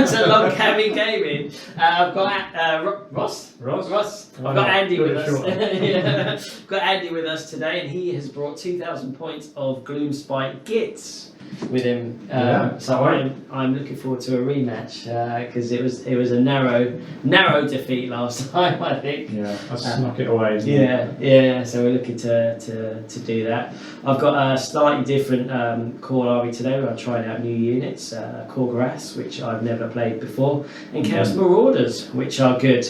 to Long Cabin Gaming. I've got Ross. I've got Andy with us. Yeah. I've got Andy with us today, and he has brought 2,000 points of Gloomspite Gitz with him. So I'm looking forward to a rematch because it was a narrow defeat last time, I think. Yeah, I snuck it away. Yeah. So we're looking to do that. I've got a slightly different Khorne army today. Where I'm trying out new units, Khorne, which I've never played before, and Chaos Marauders, which are good.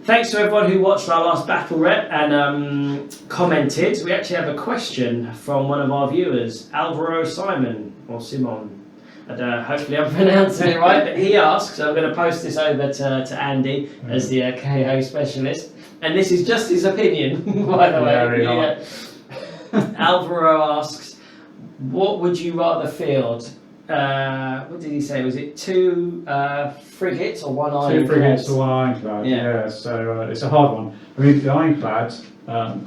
Thanks to everyone who watched our last battle rep and commented. We actually have a question from one of our viewers, Alvaro Simon, or Simon. And, hopefully I'm pronouncing it right, but he asks, so I'm going to post this over to Andy as the KO specialist. And this is just his opinion, by the way. Alvaro asks, what would you rather field? What did he say? Was it 2 frigates or 1 ironclad? 2 frigates or 1 ironclad. Yeah. So it's a hard one. I mean, the ironclad, I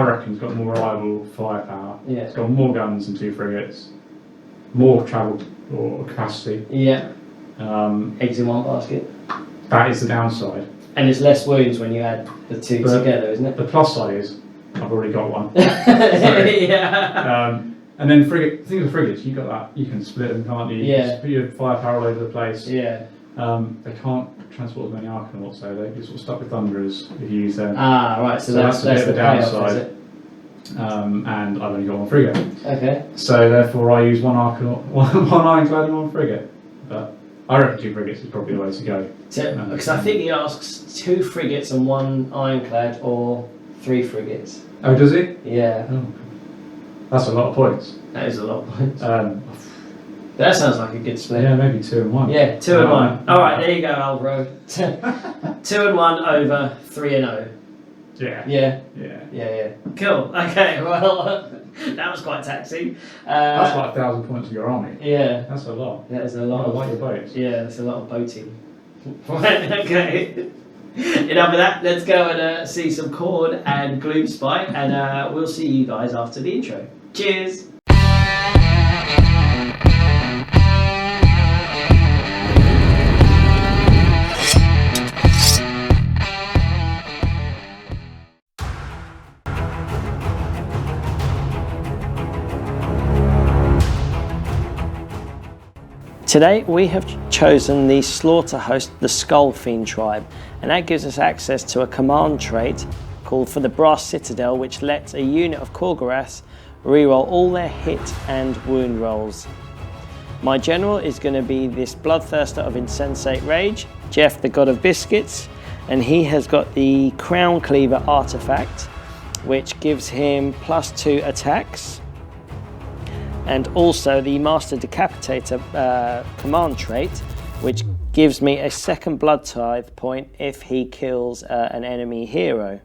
reckon, has got more reliable firepower. Yeah. It's got more guns than 2 frigates, more travel or capacity. Yeah. Eggs in one basket. That is the downside. And it's less wounds when you add the 2 together, isn't it? The plus side is I've already got one. Yeah. And then frigate. Think of the frigates. You got that. You can split them, can't you? Yeah. You just put your firepower all over the place. Yeah. They can't transport as many Arcanauts, so they get sort of stuck with Thunderers if you use them. Ah, right. So that's a bit of the a downside. And I've only got 1 frigate. Okay. So therefore, I use 1 Arcanaut, one ironclad, and 1 frigate. But I reckon 2 frigates is probably the way to go. Because I think he asks 2 frigates and 1 ironclad, or 3 frigates. Oh, does he? Yeah. Oh. That's a lot of points. That is a lot of points. That sounds like a good split. Yeah, maybe 2 and 1. Yeah, 2 and 1. All right, there you go, Alvaro. 2 and 1 over 3 and 0. Yeah. Cool. Okay. Well, that was quite taxing. That's like 1,000 points of your army. Yeah. That's a lot. That is a lot. I like your boats. Yeah, that's a lot of boating. Right. Okay. Enough of that. Let's go and see some Khorne and Gloomspite, and we'll see you guys after the intro. Cheers. Today we have chosen the slaughter host, the Skull Fiend tribe, and that gives us access to a command trait called for the Brass Citadel, which lets a unit of Khorne reroll all their hit and wound rolls. My general is going to be this Bloodthirster of Insensate Rage, Jeff the God of Biscuits, and he has got the Crown Cleaver artifact, which gives him +2 attacks. And also the Master Decapitator command trait, which gives me a 2nd Blood Tithe point if he kills an enemy hero.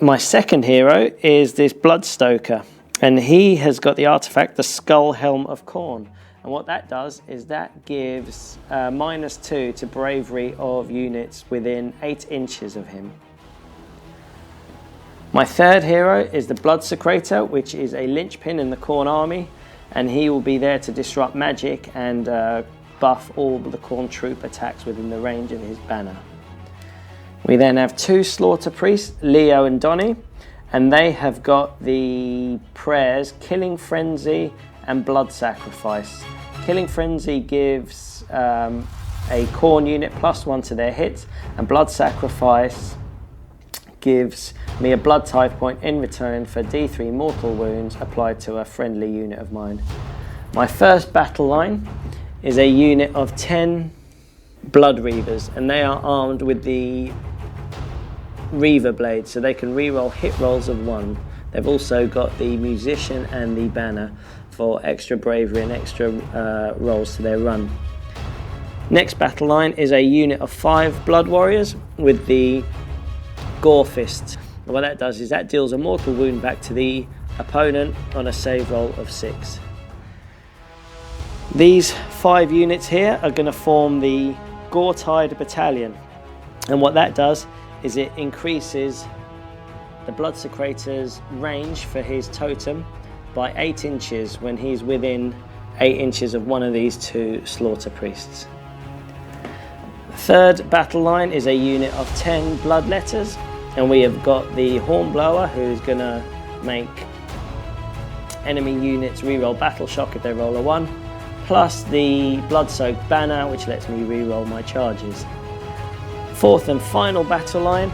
My second hero is this Bloodstoker, and he has got the artifact, the Skull Helm of Khorne. And what that does is that gives -2 to bravery of units within 8 inches of him. My third hero is the Bloodsecrator, which is a linchpin in the Khorne army, and he will be there to disrupt magic and buff all the Khorne troop attacks within the range of his banner. We then have 2 Slaughter Priests, Leo and Donny, and they have got the prayers Killing Frenzy and Blood Sacrifice. Killing Frenzy gives a Khorne unit +1 to their hits, and Blood Sacrifice gives me a Blood Tithe point in return for D3 mortal wounds applied to a friendly unit of mine. My first battle line is a unit of 10 Blood Reavers, and they are armed with the Reaver blades, so they can reroll hit rolls of 1. They've also got the Musician and the Banner for extra bravery and extra rolls to their run. Next battle line is a unit of 5 Blood Warriors with the Gore Fist. What that does is that deals a mortal wound back to the opponent on a save roll of 6. These 5 units here are going to form the Gore-Tide Battalion, and what that does is it increases the Bloodsecrator's range for his totem by 8 inches when he's within 8 inches of one of these two slaughter priests. Third battle line is a unit of 10 bloodletters, and we have got the Hornblower, who's going to make enemy units reroll battle shock if they roll a 1, plus the blood-soaked banner, which lets me reroll my charges. Fourth and final battle line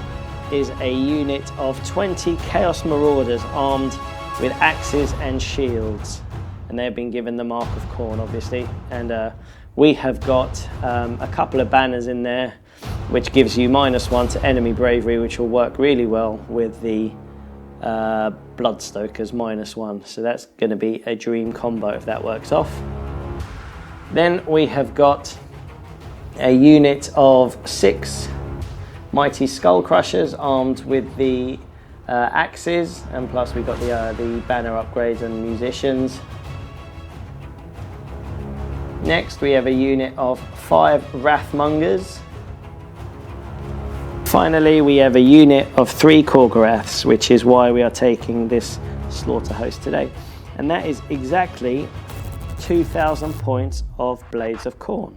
is a unit of 20 Chaos Marauders armed with axes and shields, and they've been given the mark of Khorne, obviously, and we have got a couple of banners in there which gives you -1 to enemy bravery, which will work really well with the Bloodstokers -1, so that's going to be a dream combo if that works off. Then we have got a unit of 6 Mighty Skull Crushers armed with the axes, and plus we've got the banner upgrades and musicians. Next we have a unit of 5 Wrathmongers. Finally we have a unit of 3 Korgoraths, which is why we are taking this slaughter host today, and that is exactly 2,000 points of Blades of Khorne.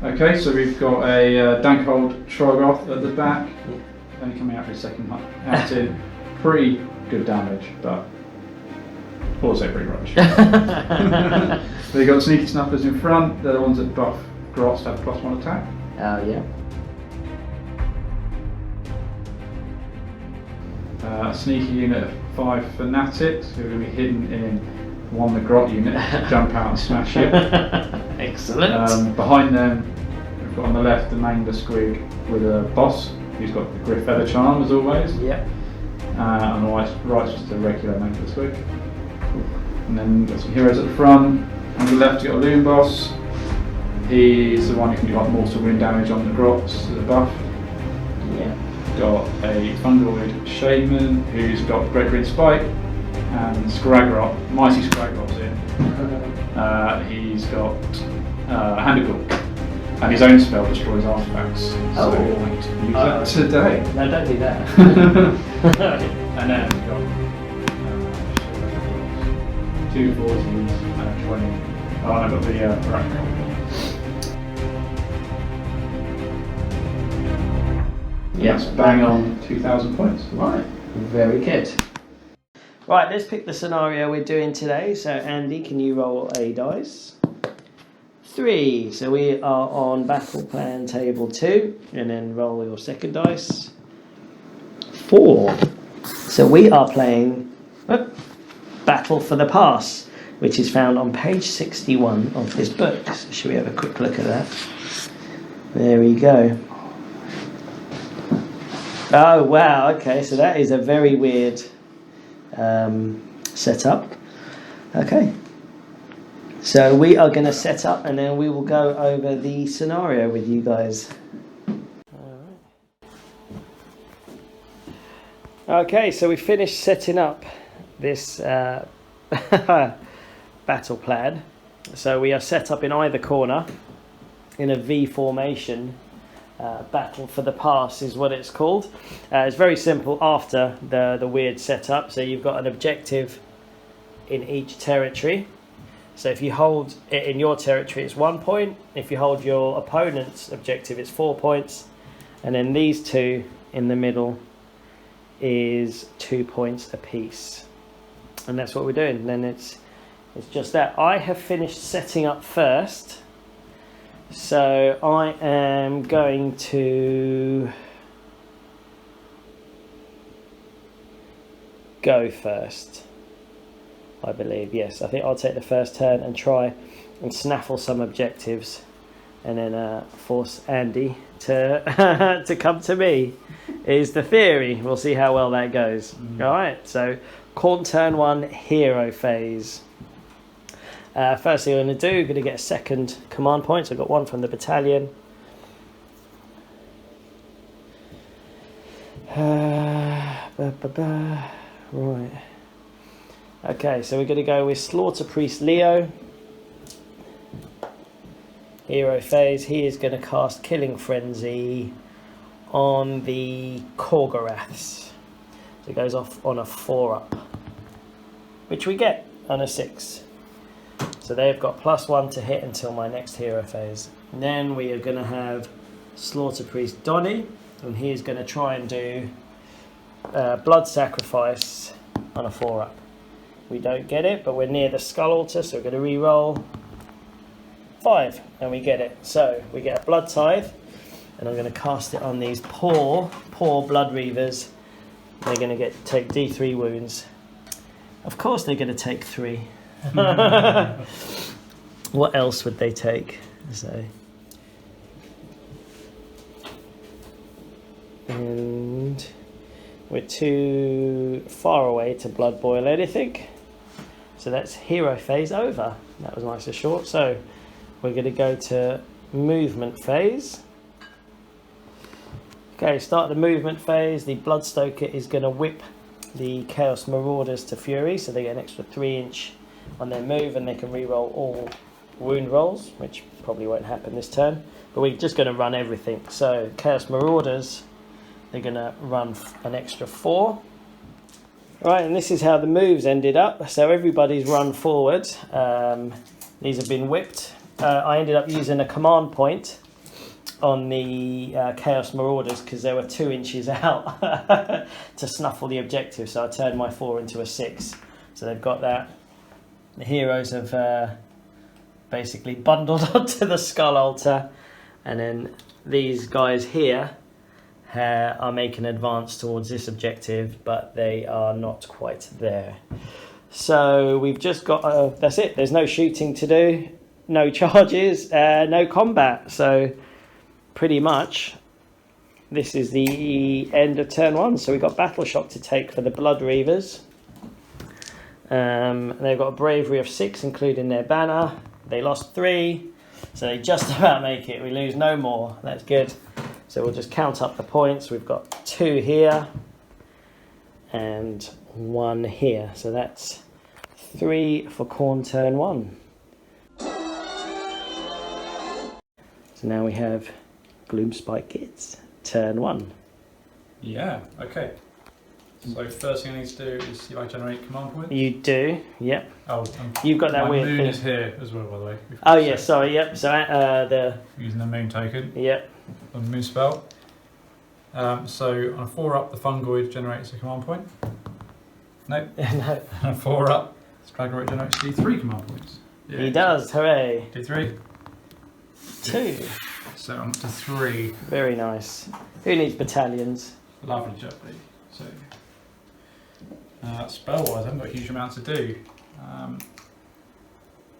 Okay, so we've got a Dankhold Troggoth at the back, only coming out for his second outing. Pretty good damage, but also pretty rubbish. We've got Sneaky Snuffers in front, they're the ones that buff grots have +1 attack. Oh yeah. A sneaky unit of 5 Fanatics who are going to be hidden in one the grot unit to jump out and smash it. Excellent. Behind them, we've got on the left the Mangler Squig with a boss who's got the Griff Feather Charm as always. Yep. On the right's just a regular Mangler Squig. And then got some heroes at the front. On the left, you've got a Loon Boss. He's the one who can do like mortal wound damage on the grots as a buff. Yeah. Got a Fungoid Shaman who's got Great Green Spike, and Scragrot, Mighty Scragrot's in. He's got Handical, and his own spell destroys artifacts. So I want to use that today. No, don't do that. And then we've got 2 40s and a 20. Oh, and I've got the Arachnoid. Yes, bang on 2,000 points. Right, very good. Right, let's pick the scenario we're doing today. So Andy, can you roll a dice? 3. So we are on battle plan table 2, and then roll your second dice. 4. So we are playing Battle for the Pass, which is found on page 61 of this book. So should we have a quick look at that? There we go. Oh wow, okay, so that is a very weird setup. Okay, so we are going to set up and then we will go over the scenario with you guys. Okay, so we finished setting up this battle plan. So we are set up in either corner in a V formation. Battle for the Pass is what it's called. It's very simple after the weird setup. So you've got an objective in each territory. So if you hold it in your territory, it's 1 point. If you hold your opponent's objective, it's 4 points. And then these two in the middle is 2 points apiece. And that's what we're doing. And then it's just that. I have finished setting up first. So I am going to go first, I believe. Yes, I think I'll take the first turn and try and snaffle some objectives, and then force Andy to to come to me, is the theory. We'll see how well that goes. All right, so Khorne turn 1, hero phase. First thing I'm going to do, I'm going to get a second command point. So I've got 1 from the battalion. Right. Okay, so we're going to go with Slaughter Priest Leo. Hero phase. He is going to cast Killing Frenzy on the Korgoraths. So it goes off on a 4-up, which we get on a 6. So they've got +1 to hit until my next hero phase. And then we are going to have Slaughter Priest Donny, and he's going to try and do Blood Sacrifice on a 4-up. We don't get it, but we're near the Skull Altar, so we're going to re-roll 5, and we get it. So we get a Blood Tithe, and I'm going to cast it on these poor Blood Reavers. They're going to take D3 wounds. Of course they're going to take 3. What else would they take? So, and we're too far away to blood boil anything. So that's hero phase over. That was nice and short. So we're going to go to movement phase. Okay, start the movement phase. The Bloodstoker is going to whip the Chaos Marauders to Fury, so they get an extra 3 inch on their move, and they can re-roll all wound rolls, which probably won't happen this turn. But we're just going to run everything. So Chaos Marauders, they're going to run an extra 4. Right, and this is how the moves ended up. So everybody's run forward. These have been whipped. I ended up using a command point on the Chaos Marauders because they were 2 inches out to snuffle the objective. So I turned my 4 into a 6. So they've got that. The heroes have basically bundled onto the Skull Altar, and then these guys here are making an advance towards this objective, but they are not quite there. So we've just got, that's it, there's no shooting to do, no charges, no combat. So pretty much this is the end of turn 1. So we've got Battle Shock to take for the Blood Reavers. They've got a bravery of 6, including their banner. They lost 3, so they just about make it. We lose no more. That's good. So we'll just count up the points. We've got 2 here and 1 here. So that's 3 for Khorne turn 1. So now we have Gloomspite Gitz turn 1. Yeah, okay. So first thing I need to do is see if I generate command points. You do, yep. Oh, you've got that my weird moon thing. is here as well, by the way. Oh yeah, sorry, yep. So the using the moon token. Yep. On the moon spell. So on a 4-up, the Fungoid generates a command point. Nope. No. On a 4-up, Straggleroid generates D3 command points. Yeah, He does, hooray. D3. 2. So on to 3. Very nice. Who needs battalions? Lovely job, Lee. So spell-wise, I haven't got a huge amount to do.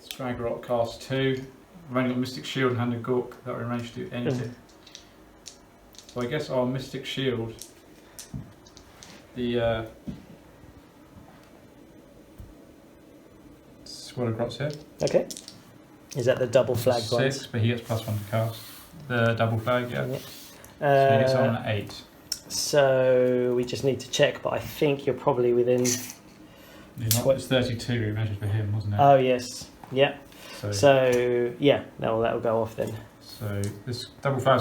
Straggleroid cast 2. I've only got Mystic Shield and Hand of Gork that are arranged to do anything. So I guess our Mystic Shield, the Squad of Grots here. Okay. Is that the double flag 6, ones? but he gets +1 to cast. The double flag, yeah. Yep. So he gets on at 8. So we just need to check, but I think you're probably within. It's 32 we measured for him, wasn't it? Oh yes, yeah. So yeah, that'll go off then. So this double flag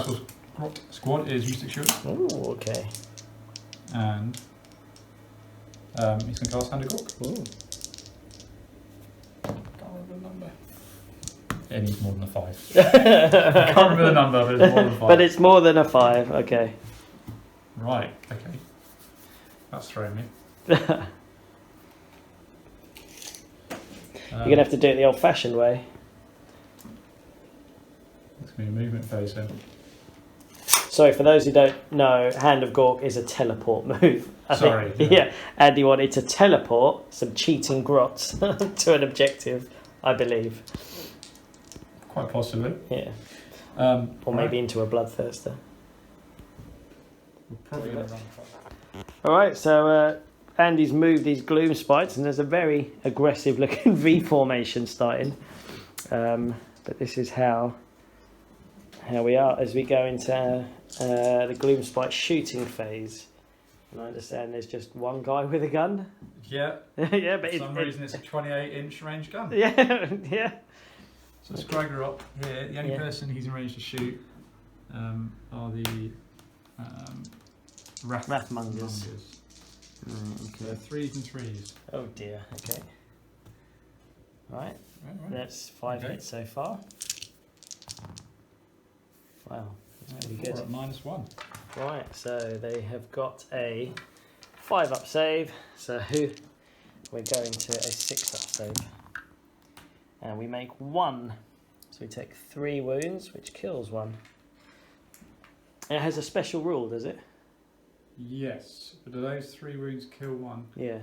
squad is Mystic Shield. Oh, okay. And he's going to cast Hand of Gork. Ooh. Can't remember the number. It needs more than a 5. I can't remember the number, but it's more than 5. But it's more than a 5, okay. Right, okay. That's throwing me. You're going to have to do it the old-fashioned way. It's going to be a movement phase then. Sorry, for those who don't know, Hand of Gork is a teleport move. I think, yeah, Andy wanted to teleport some cheating grots to an objective, I believe. Quite possibly. Yeah. Or maybe into a bloodthirster. Alright, so Andy's moved these gloom spites, and there's a very aggressive looking V formation starting. But this is how we are as we go into the Gloomspite shooting phase. And I understand there's just one guy with a gun. Yeah. Yeah, but for some reason it's a 28-inch range gun. Yeah, yeah. So Scragger up here. The only person he's in range to shoot are the Wrathmongers. Okay. So 3s and 3s. Oh dear, okay. Right, that's 5 hits so far. Wow, that's pretty good. At -1. Right, so they have got a 5-up save, so we're going to a 6-up save. And we make 1, so we take 3 wounds, which kills 1. And it has a special rule, does it? Yes, but do those 3 wounds kill 1? Yeah.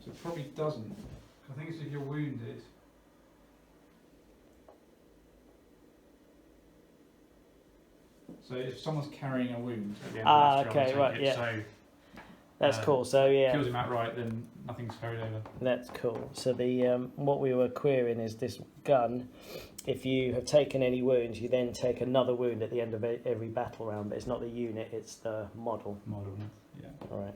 So it probably doesn't. I think it's if you're wounded. So if someone's carrying a wound at the end of the okay, right, yeah. So that's cool. So yeah, kills him outright, then nothing's carried over. That's cool. So the what we were querying is this gun. If you have taken any wounds, you then take another wound at the end of every battle round. But it's not the unit; it's the model. Model, yeah. All right.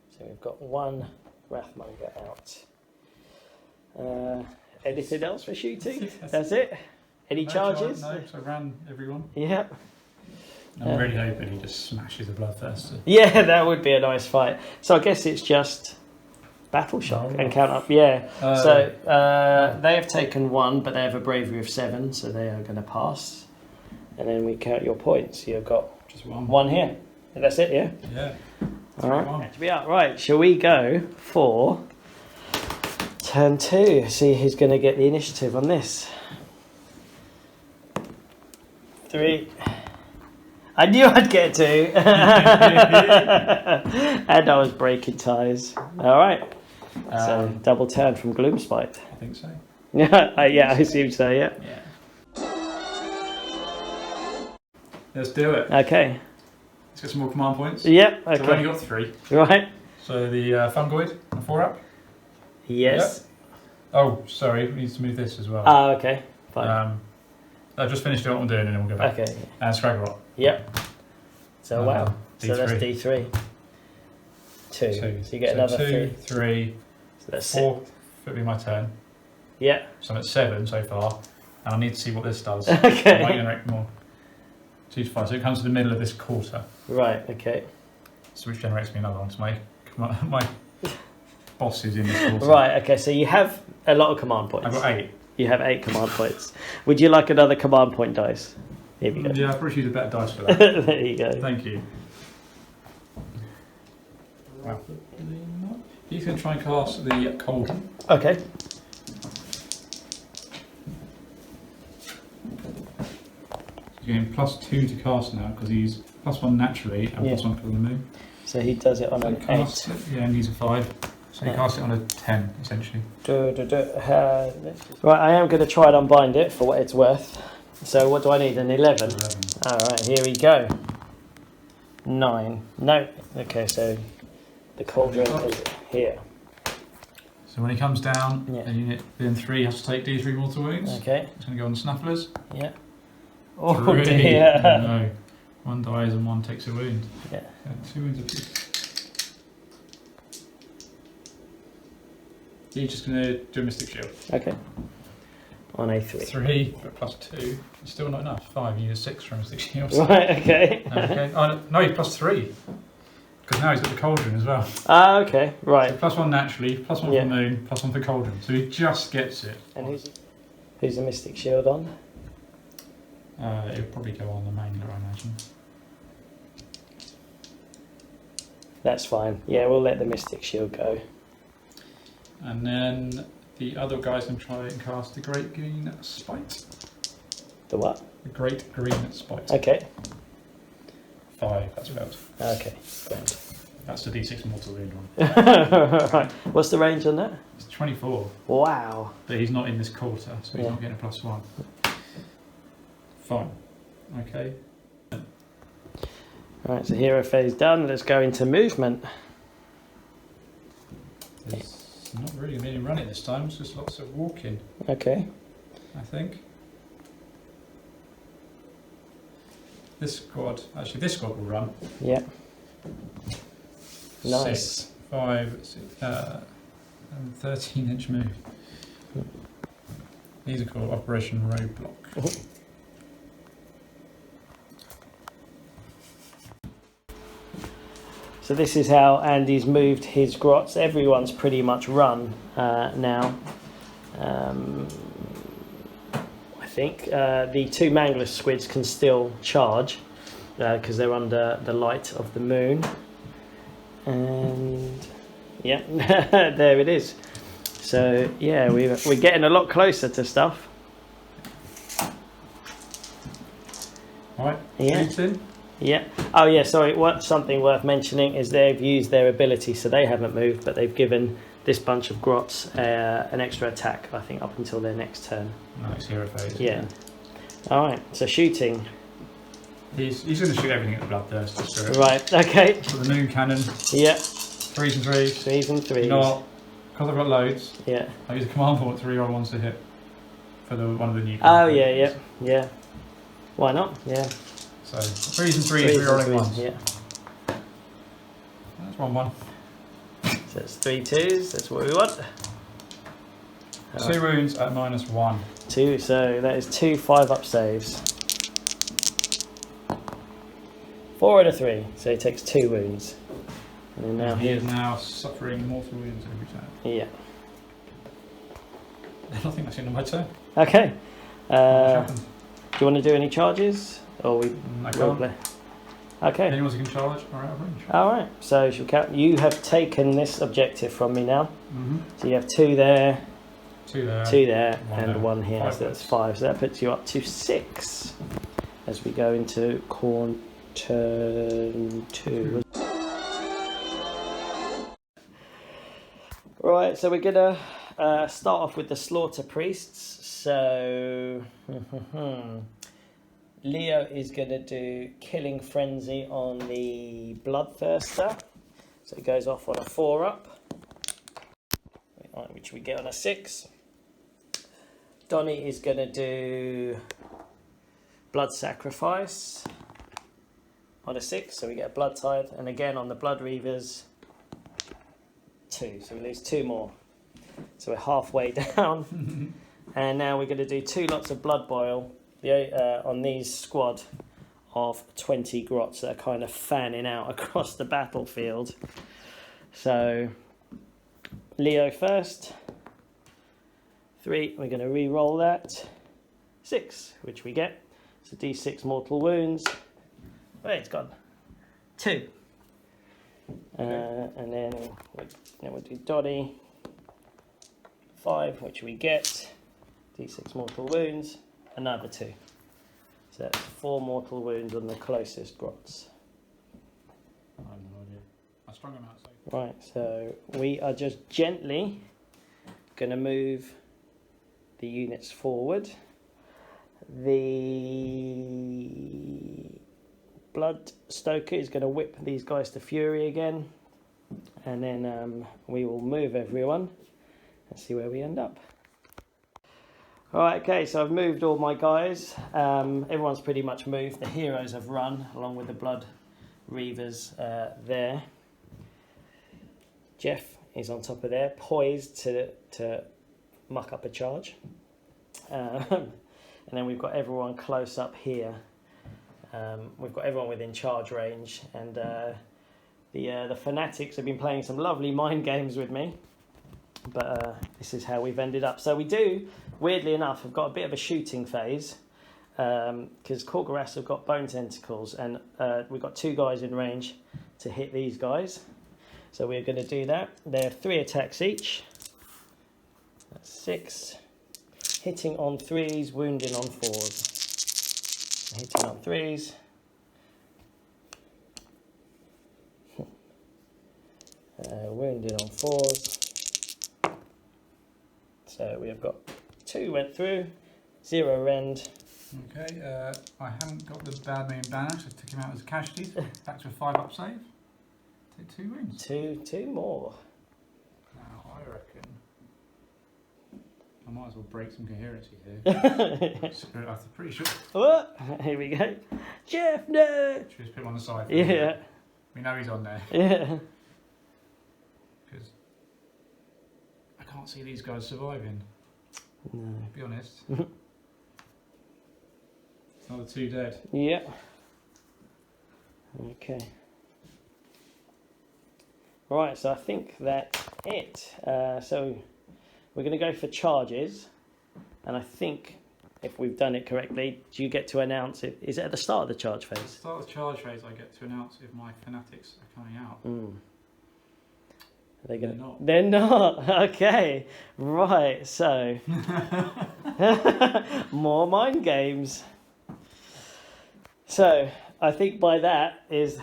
So we've got 1 Wrathmonger out. Anything else for shooting? That's it. Any charges? No, so I ran everyone. Yeah. I'm really hoping he just smashes the Bloodthirster. Yeah, that would be a nice fight. So I guess it's just battle shock and count up. Yeah. They have taken 1, but they have a bravery of 7, so they are going to pass. And then we count your points. You've got just 1. 1 here. That's it, yeah. Yeah. All right. Right. Shall we go for turn 2? See who's going to get the initiative on this. 3. I knew I'd get 2. And I was breaking ties. All right. So double turn from Gloomspite. I think so. Yeah, yeah, I assume so. Yeah. Let's do it. Okay. Let's get some more command points. Yep. So we've only got 3. Right. So the fungoid, a 4-up. Yes. Yep. Oh, sorry. We need to move this as well. Okay. Fine. I've just finished what I'm doing, and then we'll go back. Okay. And Scragglot. Yep. So wow. D3. So that's D3. 2. So you get another 2, 3. 3. So that's 4. It'll be my turn. Yeah. So I'm at 7 so far, and I need to see what this does. Okay. I might generate more. 2 to 5. So it comes to the middle of this quarter. Right. Okay. So which generates me another one. So my boss is in this quarter. Right. Okay. So you have a lot of command points. I've got 8. You have 8 command points. Would you like another command point dice? Here we go. Yeah, I'll probably use a better dice for that. There you go. Thank you. Wow. He's going to try and cast the Cauldron. Okay. He's getting +2 to cast now because he's +1 naturally and +1 for the moon. So he does it on an 8. Yeah, and he's a 5. So you cast it on a 10, essentially. Right, I am going to try and unbind it for what it's worth. So what do I need? An 11? 11. Alright, here we go. 9. No. Okay, so the cauldron is here. So when he comes down, a unit within 3 has to take D3 mortal wounds. Okay. It's going to go on the Snufflers. Yeah. Oh 3. dear. Oh, no. 1 dies and 1 takes a wound. Yeah. 2 wounds apiece. You're just going to do a Mystic Shield. Okay. On a 3. 3, but +2. It's still not enough. 5, you need a 6 from a Mystic Shield. Right, okay. Okay. Oh, no, he's +3. Because now he's got the Cauldron as well. Ah, okay. Right. So +1 naturally, +1 for the moon, +1 for Cauldron. So he just gets it. And who's the Mystic Shield on? It'll probably go on the mangler, I imagine. That's fine. Yeah, we'll let the Mystic Shield go. And then the other guy's going to try and cast the Great Green Spite. The what? The Great Green Spite. Okay. 5, that's failed. Okay, grand. That's the D6 mortal wound one. Right. What's the range on that? It's 24. Wow. But he's not in this quarter, so he's not getting a +1. Fine. Okay. Right, so hero phase done. Let's go into movement. There's not really many running this time, it's just lots of walking, Okay. I think. This squad will run. Yeah. Nice. 6, 5, 6, 13-inch move. These are called Operation Roadblock. So this is how Andy's moved his grots. Everyone's pretty much run now. I think the 2 Mangler squids can still charge because they're under the light of the moon. And yeah, there it is. So yeah, we're getting a lot closer to stuff. All right. Yeah. Shooting. Yeah. Oh yeah. Sorry. Something worth mentioning is they've used their ability, so they haven't moved, but they've given this bunch of grots an extra attack. I think up until their next turn. Nice hero phase. Yeah. All right. So shooting. He's going to shoot everything at the bloodthirster spirit. Right. Okay. So the moon cannon. Yeah. 3s and 3s. 3s and 3s. Not because I've got loads. Yeah. I use a command point 3-roll ones to hit for one of the new. Oh yeah. Yeah. Why not? Yeah. So 3s and 3s, rerolling ones. Yeah. That's 1-1. So it's 3 2s. That's what we want. 2 wounds at -1. 2. So that is 2 5-up saves. 4 out of 3. So he takes 2 wounds. And then now he is now suffering mortal wounds every turn. Yeah. I think that's the end of my turn. Okay. What Do you want to do any charges? Or we I can't. play? Okay. Anyone who can charge or out of range. Alright. So she'll count. You have taken this objective from me now. Mm-hmm. So you have 2 there. 2 there. 2 there. One And there. 1 here. 5 So that's 5. So that puts you up to 6. As we go into Khorne turn 2. Right, so we're gonna start off with the slaughter priests. So Leo is gonna do killing frenzy on the bloodthirster. So it goes off on a 4-up, which we get on a 6. Donnie is gonna do blood sacrifice on a 6, so we get a blood tithe, and again on the blood reavers 2, so we lose 2 more, so we're halfway down. And now we're going to do 2 lots of blood boil on these squad of 20 grots that are kind of fanning out across the battlefield. So Leo first, 3, we're going to re-roll that, 6, which we get, so d6 mortal wounds. Wait, it's gone. 2. And then we'll do Doddy. 5, which we get. D6 mortal wounds. Another 2. So that's 4 mortal wounds on the closest grots. I have no idea. I strung them out. So. Right, so we are just gently going to move the units forward. The Blood Stoker is going to whip these guys to fury again, and then we will move everyone and see where we end up. Alright, okay, so I've moved all my guys. Everyone's pretty much moved. The heroes have run along with the Blood Reavers there. Jeff is on top of there, poised to muck up a charge. And then we've got everyone close up here. We've got everyone within charge range, and the fanatics have been playing some lovely mind games with me, but this is how we've ended up. So we do, weirdly enough, have got a bit of a shooting phase, because Khorne have got bone tentacles, and we've got 2 guys in range to hit these guys. So we're going to do that. They're 3 attacks each. That's 6. Hitting on 3s, wounding on 4s. Hitting on 3s. Wounded on 4s. So we have got 2 went through, 0 rend. Okay, I haven't got the bad name banner, so I took him out as casualties. Back to a 5-up save. Take 2 wins. 2 more. Now I reckon I might as well break some coherency here. I'm pretty sure. What? Here we go. Jeff, no! Should we just put him on the side? Yeah. We know he's on there. Yeah. Because I can't see these guys surviving. No. To be honest. Another 2 dead. Yeah. Okay. Right, so I think that's it. So we're going to go for charges, and I think if we've done it correctly, do you get to announce it? Is it at the start of the charge phase? At the start of the charge phase, I get to announce if my fanatics are coming out. They're They're not. They're not. Okay. Right. So more mind games. So I think by that is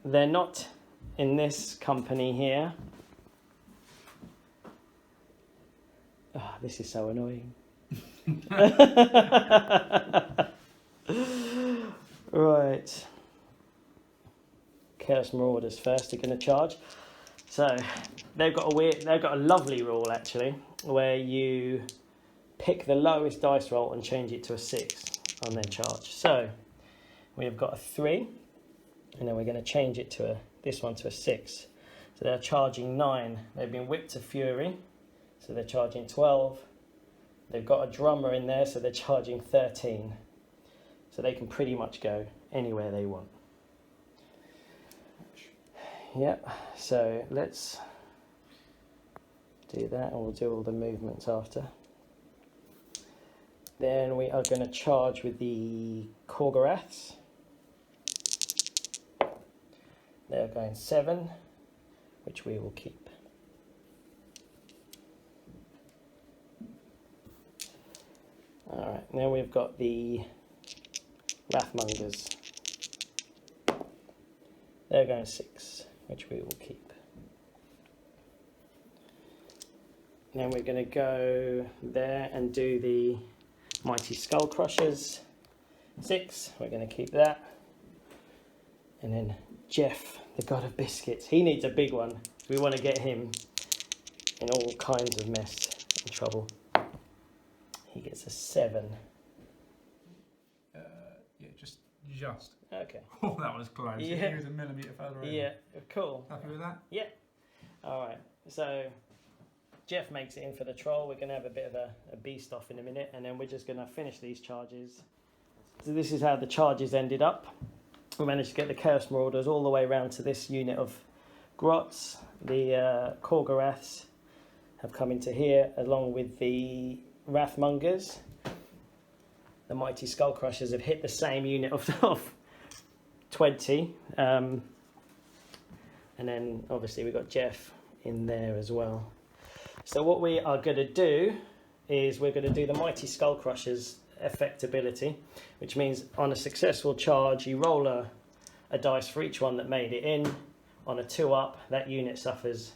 they're not in this company here. Oh, this is so annoying. Right. Chaos Marauders first are going to charge. So they've got a lovely rule actually, where you pick the lowest dice roll and change it to a 6 on their charge. So we have got a 3, and then we're going to change it to this one to a 6. So they're charging 9. They've been whipped to fury, so they're charging 12. They've got a drummer in there, so they're charging 13. So they can pretty much go anywhere they want. Yep, so let's do that, and we'll do all the movements after. Then we are going to charge with the Khorne. They're going 7, which we will keep. Alright, now we've got the Wrathmongers. They're going 6, which we will keep. Then we're going to go there and do the Mighty Skull Crushers. 6, we're going to keep that. And then Jeff, the God of Biscuits, he needs a big one. We want to get him in all kinds of mess and trouble. He gets a 7. Yeah, just. Okay. Oh, that was close. Yeah. He was a millimetre further over. Yeah, cool. Happy with that? Yeah. Alright, so Jeff makes it in for the troll. We're going to have a bit of a beast off in a minute, and then we're just going to finish these charges. So this is how the charges ended up. We managed to get the Chaos Marauders all the way around to this unit of grots. The Khorne have come into here, along with the Wrathmongers. The Mighty Skull Crushers have hit the same unit of 20. And then obviously we've got Jeff in there as well. So what we are going to do is we're going to do the Mighty Skull Crushers effect ability, which means on a successful charge you roll a dice for each one that made it in. On a 2 up, that unit suffers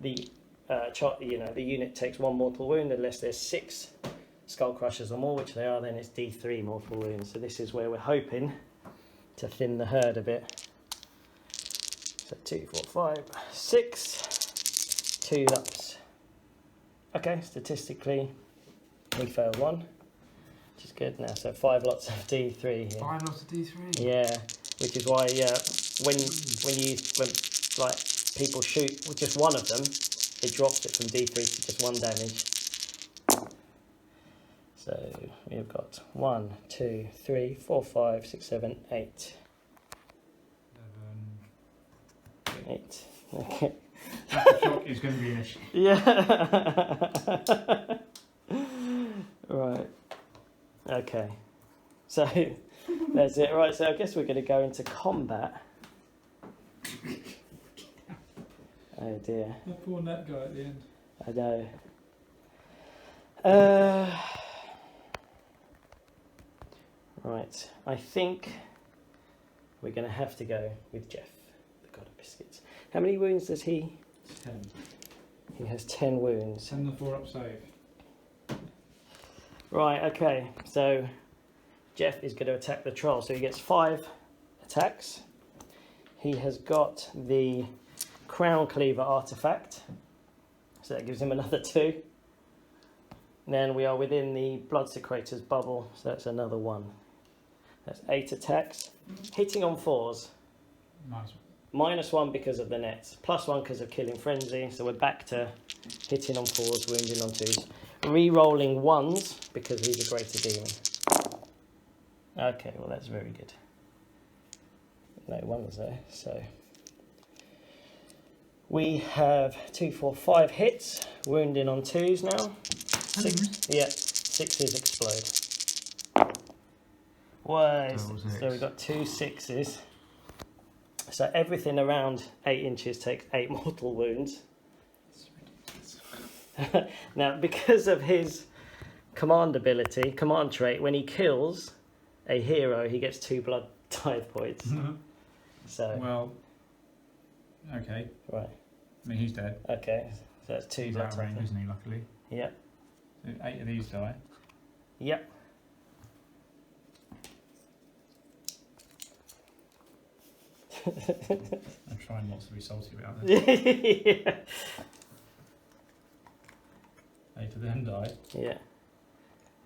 the unit takes 1 mortal wound unless there's 6 Skull Crushers or more, which they are. Then it's D3 mortal wounds. So this is where we're hoping to thin the herd a bit. So 2, 4, 5, 6, 2 ups. Okay, statistically we failed 1, which is good now. So 5 lots of D3 here. 5 lots of D3? Yeah, which is why when like people shoot with just one of them, it drops it from D3 to just 1 damage. So we've got 1, 2, 3, 4, 5, 6, 7, 8. 11. 8. Okay. That shock is going to be an issue. Yeah. Right. Okay. So that's it. Right. So I guess we're going to go into combat. Oh dear. That poor net guy at the end. I know. Right. I think we're going to have to go with Jeff, the God of Biscuits. How many wounds does he? 10. He has 10 wounds. 10 the 4 up save. Right, okay. So Jeff is going to attack the troll. So he gets 5 attacks. He has got the Crown Cleaver artifact. So that gives him another 2. And then we are within the Blood Secretor's bubble. So that's another 1. That's 8 attacks. Hitting on 4s. -1 because of the nets. +1 because of Killing Frenzy. So we're back to hitting on 4s, wounding on 2s. Re-rolling 1s because he's a greater demon. Okay, well that's very good. No 1s there, so... We have 2, 4, 5 hits, wounding on 2s now. 6, yeah, 6s explode. So we've got 2 6s. So everything around 8 inches takes 8 mortal wounds. Now, because of his command trait, when he kills a hero, he gets 2 blood tithe points. So. Well. Okay. Right. I mean, he's dead. Okay. So that's 2 He's out of range, isn't he? Luckily. Yep. So 8 of these die. Yep. I'm trying not to be salty about this. Yeah. 8 of them die. Yeah.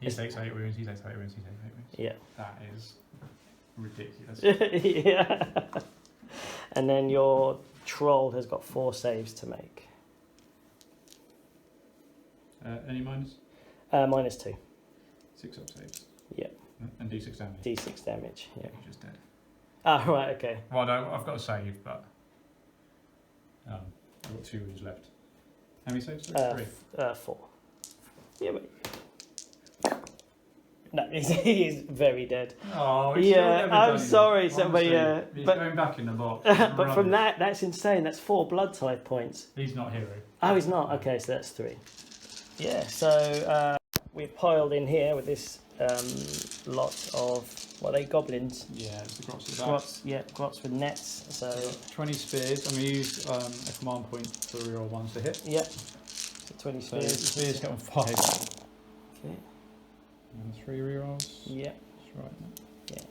He takes 8 wounds, he takes 8 wounds, he takes 8 wounds. Yeah. That is ridiculous. Yeah. And then your troll has got 4 saves to make. Any minus? -2. 6 up saves. Yeah. And D6 damage. D6 damage, yeah. He's just dead. Ah, right, okay. Well, no, I've got a save, but I've got 2 wounds left. How many saves? 3? 4. Yeah, but... No, he's very dead. Oh, yeah, I'm sorry, Honestly, somebody. he's But going back in the box. but from that's insane. That's 4 blood type points. He's not hero. Oh, he's not. Okay, so that's 3. Yeah. So we've piled in here with this lot of what are they, goblins? Yeah, it's the grots at the back. Grots, yeah, grots with nets. So 20 spears. I'm going to use a command point to reroll ones to hit. Yep. So 20 So spears. spears hit on 5. Okay. And 3 rerolls. Yep. That's right. Yeah.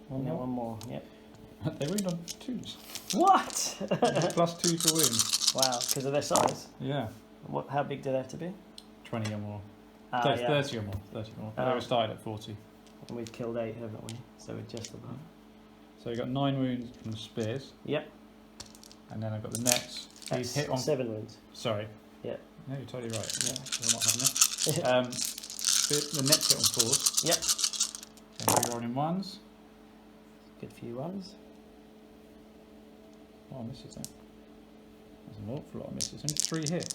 One And then more. one more. Yep. They wound on 2s. What? Plus 2 for wound. Wow, because of their size. Yeah. What? How big do they have to be? 20 or more. Ah, 30, yeah. 30 or more. 30 or more. Oh. They were started at 40. And we've killed 8, haven't we? So we're just about. So you've got 9 wounds from spears. Yep. And then I've got the nets. He's hit on 7 wounds. Sorry. Yeah. No, you're totally right. Yeah. I'm not having that. The nets hit on 4s. Yep. So you're rolling 1s. Good few ones. Oh, misses then. There's an awful lot of misses. Only 3 hits.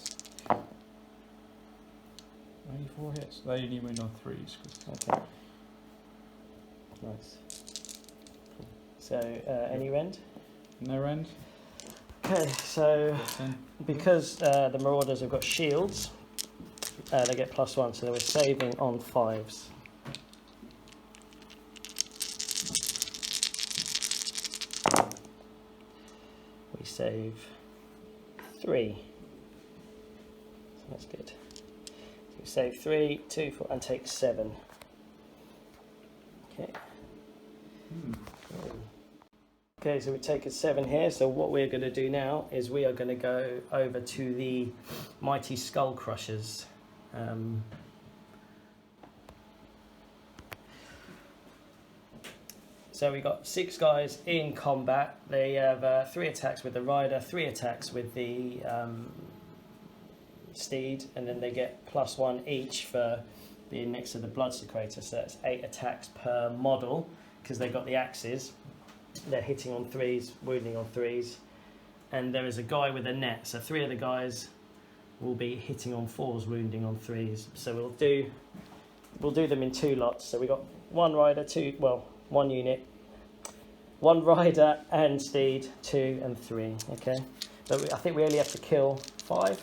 Only 4 hits. They only wound on 3s. Okay. Nice. Cool. So, any rend? No rend. Okay, so because the marauders have got shields, they get +1, so we're saving on 5s. We save 3. So that's good. So we save 3, 2, 4, and take 7. Okay. Okay, so we've taken 7 here. So what we're going to do now is we are going to go over to the mighty skull crushers. So we got 6 guys in combat. They have 3 attacks with the rider, 3 attacks with the steed, and then they get +1 each for being next to the blood secretor. So that's 8 attacks per model because they got the axes. They're hitting on 3s, wounding on 3s, and there is a guy with a net. So 3 of the guys will be hitting on 4s, wounding on 3s. So we'll do them in 2 lots. So we got 1 rider, 1 unit, 1 rider and steed, 2 and 3. Okay, but I think we only have to kill 5.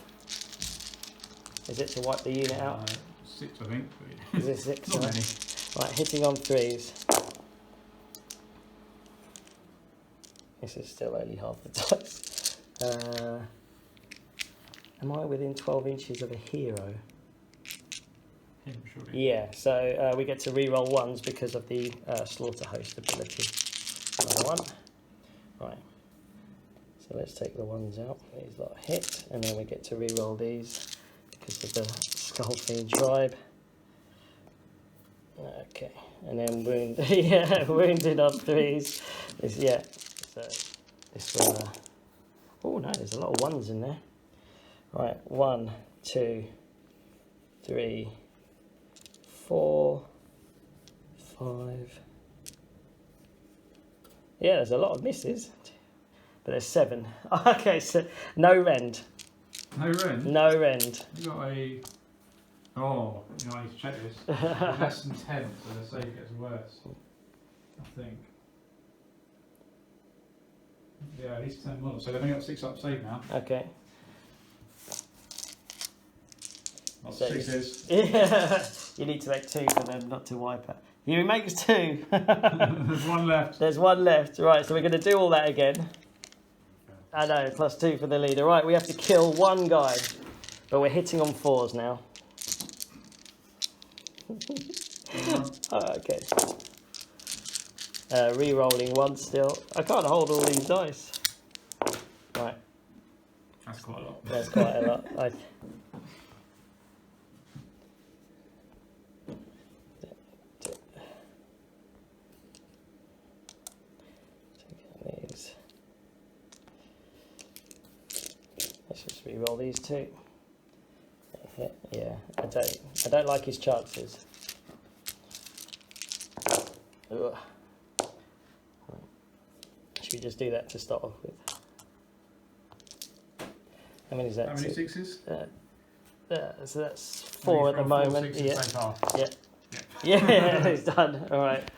Is it to wipe the unit out? 6, I think. Is it 6? Not many. Right, hitting on 3s. This is still only half the dice. Am I within 12 inches of a hero? Yeah, surely. Yeah, so we get to reroll 1s because of the slaughter host ability. Another 1. Right. So let's take the 1s out. These lot hit, and then we get to reroll these because of the Skull Fiend tribe. Okay, and then wound. Yeah, wounded on 3s. Yeah. So this will. Oh no, there's a lot of 1s in there. Right, 1, 2, 3, 4, 5. Yeah, there's a lot of misses. But there's 7. Okay, so no rend. No rend? No rend. You got a... Oh, you know, I need to check this. Less than 10, so the save gets worse. I think. Yeah, at least 10 more. So they've only got 6 up save now. Okay. Not So 6s. Yeah, you need to make 2 for them not to wipe out. You makes 2. There's 1 left. There's 1 left. Right, so we're going to do all that again. I know, +2 for the leader. Right, we have to kill 1 guy. But we're hitting on 4s now. Okay. Re-rolling 1 still. I can't hold all these dice. Right. That's quite a lot. That's quite a lot. These. Let's just re-roll these 2. Yeah, I don't like his chances. Ugh. Should we just do that to start off with? How many is that? How many 6s? So that's 4 at the moment. Yeah. Yeah. Yeah, it's done. All right.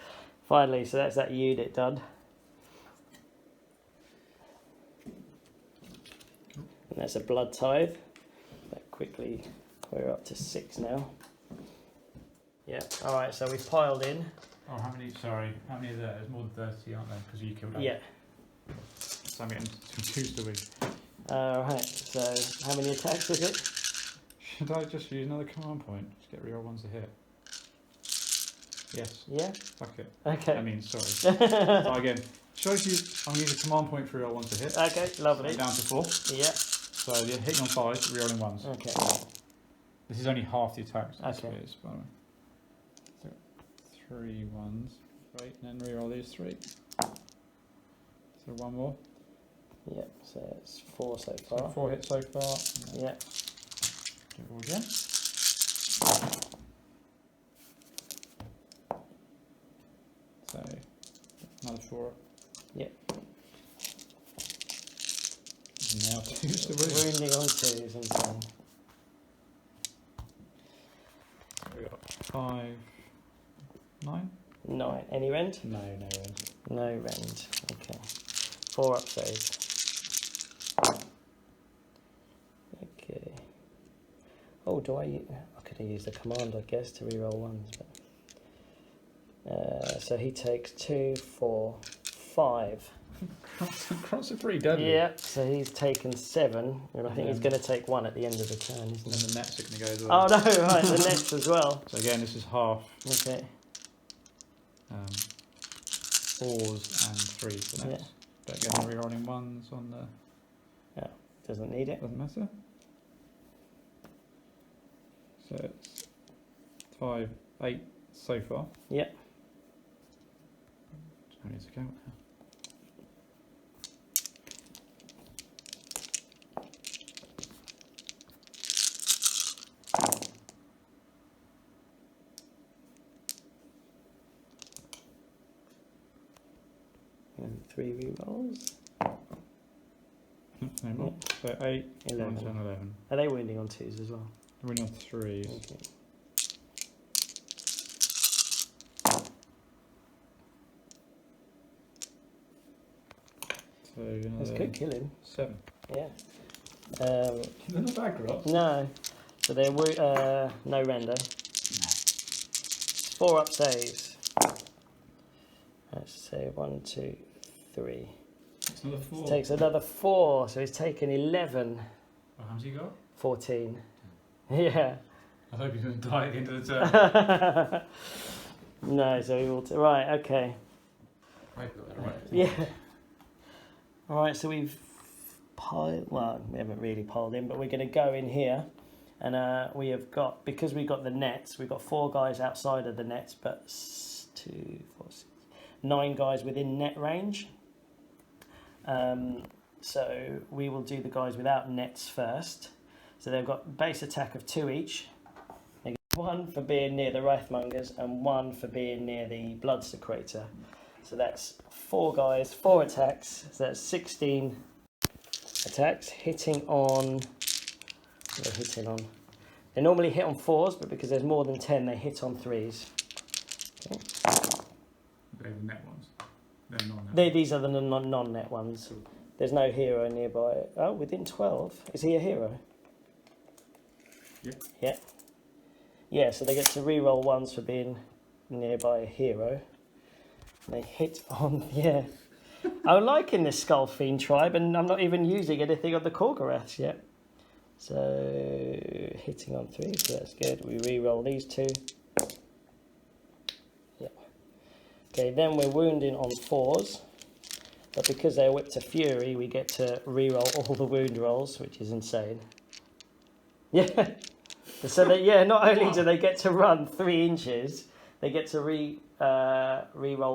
Finally, so that's that unit done. And that's a blood tithe. That quickly, we're up to 6 now. Yeah. All right. So we've piled in. Oh, how many? Sorry, how many are there? There's more than 30, aren't there? Because you killed 8. Yeah. So I'm getting confused a bit. All right. So how many attacks is it? Should I just use another command point? Just get reroll 1s to hit. Yes. Yeah. Fuck it. Okay. I mean, sorry. So again, should I use? I'm going to use a command point for reroll 1s to hit. Okay. Lovely. So down to 4. Yeah. So you're hitting on 5, rerolling 1s. Okay. This is only half the attacks. Okay. Is, by the way. So 3 1s. Right, and then reroll these 3. So 1 more. Yep, so it's 4 so far. So 4 hits so far. Yeah. Do it all again. So another 4. Yep. Now 2's the wound. Wounding on 2s and 10. We got 5, 9. 9. Any rend? No rend. No rend. Okay. 4 up saves. Okay. Oh, I could have used the command, I guess, to reroll 1s. But so he takes 2, 4, 5. Grots are pretty deadly. Yeah. So he's taken 7, and I think he's going to take 1 at the end of the turn, isn't And he? then the nets are going to go as well. Oh no! Right, the nets as well. So again, this is half. Okay. 4s and 3s for nets. Yeah. But again, rerolling 1s on the. Yeah. Doesn't need it. Doesn't matter. So it's 5, 8 so far. Yep. I need to count. And 3 rerolls. No more. So 8, 11. 9, 10, 11. Are they wounding on 2s as well? We're on 3s. Okay. So That's good killing. 7. Yeah. They're not bad grots. No. So they're no render. 4 up saves. Let's say 1, 2, 3. It's another 4. Takes another 4, so he's taken 11. How much you got? 14. Yeah. I hope you're going to die at the end of the turn. No, so he will. Right, okay. Right. Yeah. Alright, so we've piled. Well, we haven't really piled in, but we're going to go in here. And we have got, because we've got the nets, we've got 4 guys outside of the nets, but 2, 4, 6, 9 guys within net range. So we will do the guys without nets first. So they've got base attack of 2 each. They get 1 for being near the Wrathmongers and 1 for being near the Blood Secretor. So that's 4 guys, 4 attacks. So that's 16 attacks. Hitting on. They're hitting on. They normally hit on 4s, but because there's more than 10, they hit on 3s. Okay. They're the net ones. They're non-net. These are the non-net ones. There's no hero nearby. Oh, within 12. Is he a hero? Yeah. Yeah. Yeah, so they get to re-roll 1s for being nearby a hero. They hit on, yeah. I'm liking this Skull Fiend tribe, and I'm not even using anything on the Korgoraths yet. So, hitting on 3, so that's good. We re-roll these 2. Yeah. Okay, then we're wounding on 4s. But because they're whipped to fury, we get to re-roll all the wound rolls, which is insane. Yeah. So that, yeah, not only do they get to run 3 inches, they get to re-roll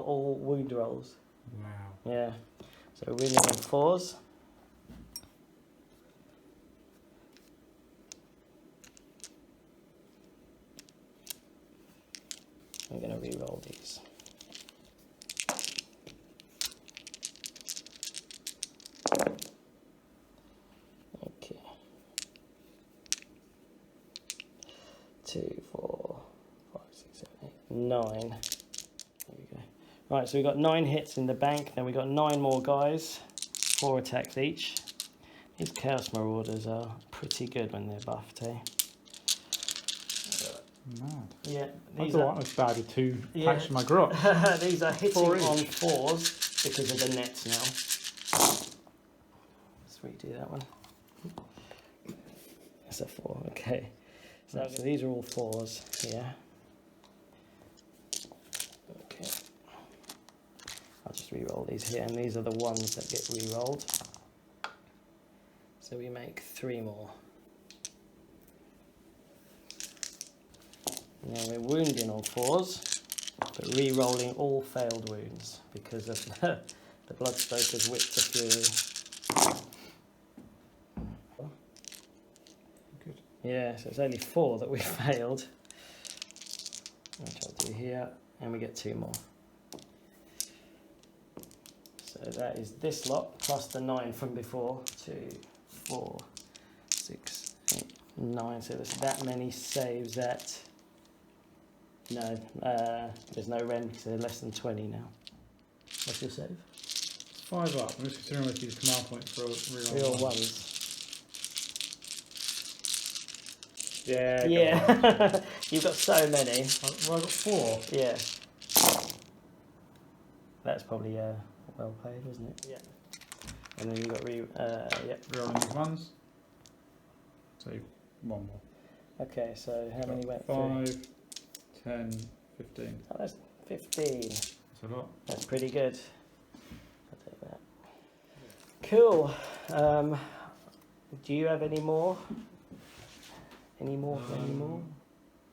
all wound rolls. Wow. Yeah. So wounding on 4s. I'm going to re-roll these. Okay. 2, 4, 5, 6, 7, 8, 9. There we go. Right, so we've got 9 hits in the bank. Then we've got 9 more guys, 4 attacks each. These Chaos Marauders are pretty good when they're buffed, eh? Mad. Yeah, I thought I was bad with 2 packs for my grot. These are hitting 4 on each. 4s because of the nets now. Let's redo that one. That's a 4, okay. So these are all 4s here. Okay. I'll just re-roll these here, and these are the ones that get re-rolled. So we make 3 more. Now we're wounding on 4s, but re-rolling all failed wounds because of the Bloodstoker's whip to fury. Good. Yeah, so it's only 4 that we failed, which I'll do here, and we get 2 more. So that is this lot plus the 9 from before. 2, 4, 6, 8, 9. So there's that many saves that. No, there's no rend because they're less than 20 now. What's your save? 5 up. I'm just considering if you use command point for Real reroll ones. Yeah. Yeah, you've got so many. Well, I got 4. Yeah. That's probably well played, wasn't it? Yeah. And then you've got yeah. Rerolling these ones. So 1 more. Okay, so how many went 5, through? 10, 15. Oh, that's 15. That's a lot. That's pretty good. I'll take that. Cool. Do you have any more? Any more?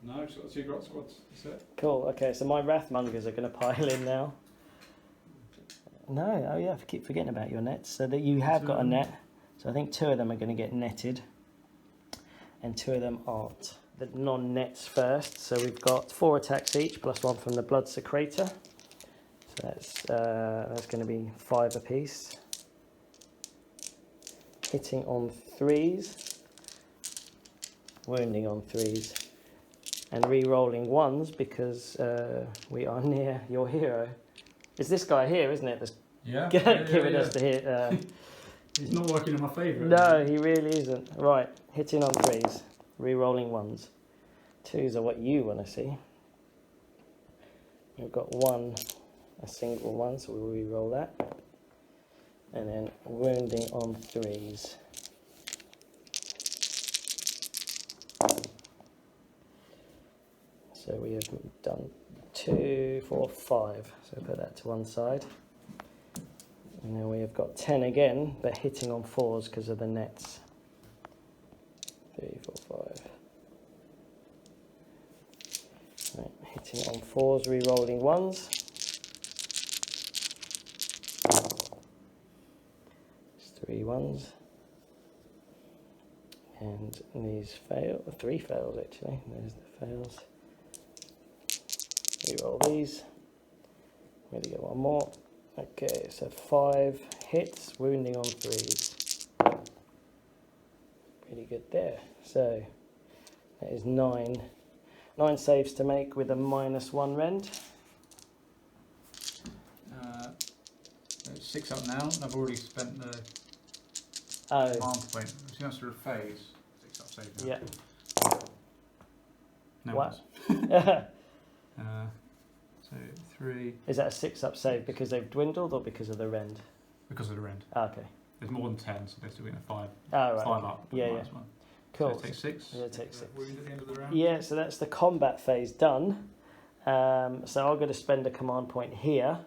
No, just got 2 grot squads. That's it. Cool. Okay, so my Wrathmongers are going to pile in now. No, oh yeah, I keep forgetting about your nets. So that you have got a net. So I think 2 of them are going to get netted, and 2 of them aren't. The non-nets first. So we've got 4 attacks each, plus 1 from the Blood Secretor. So that's going to be 5 apiece. Hitting on 3s, wounding on 3s, and re-rolling 1s because we are near your hero. It's this guy here, isn't it? That's giving us the hit. He's not working in my favour. No, he really isn't. Right, hitting on 3s. Re-rolling 1s. 2s are what you want to see. We've got 1, a single 1, so we'll re-roll that. And then wounding on 3s. So we have done 2, 4, 5. So put that to one side. And then we have got 10 again, but hitting on 4s because of the nets. 3, 4, 5. Right, hitting on 4s, re-rolling 1s. It's 3 1s. And these fail, 3 fails actually. There's the fails. Re-roll these. Ready to get one more. Okay, so 5 hits, wounding on 3s. Pretty good there. So that is 9. 9 saves to make with a -1 rend. It's 6 up now, and I've already spent the command point. It's going to phase. 6 up save now. Yeah. No What? So 3. Is that a 6 up save because they've dwindled or because of the rend? Because of the rend. Okay. There's more than 10, so they're still getting a 5. Oh, right. 5 up. Yeah, yeah. -1. Cool. So it takes 6. Yeah, it takes 6. Wound at the end of the round. Yeah, so that's the combat phase done. So I'm going to spend a command point here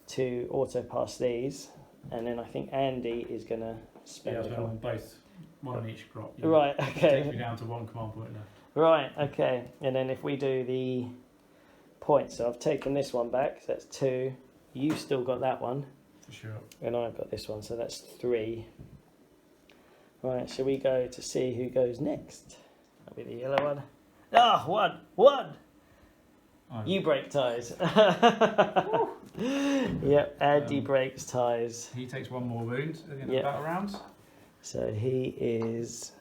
to auto pass these, and then I think Andy is going to spend a command. Both. One on each grot. Right, okay. Takes me down to 1 command point left. Right, okay. And then if we do the points, so I've taken this one back, so that's 2. You've still got that one. For sure. And I've got this one, so that's 3. Right, shall we go to see who goes next? That'll be the yellow one. Ah, 1! You break ties. Yep, Andy breaks ties. He takes 1 more wound at the end of Yep. the battle round. So he is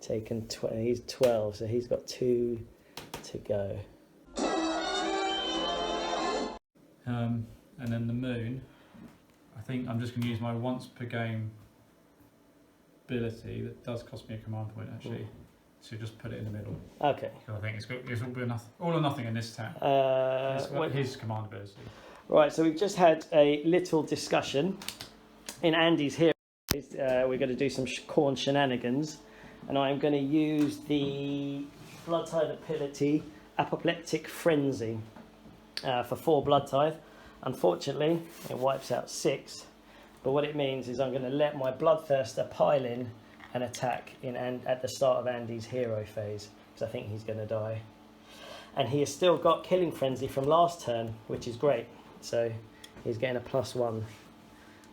taken. He's 12, so he's got 2 to go. And then the moon, I think I'm just going to use my once per game ability that does cost me a command point actually, to just put it in the middle. Okay. I think it's all or nothing in this turn. His command ability. Right, so we've just had a little discussion in Andy's here. We're going to do some Khorne shenanigans, and I'm going to use the Blood Tithe ability, Apoplectic Frenzy, for 4 Blood Tithe. Unfortunately, it wipes out 6, but what it means is I'm going to let my Bloodthirster pile in and attack at the start of Andy's hero phase, because I think he's going to die. And he has still got Killing Frenzy from last turn, which is great. So he's getting a +1.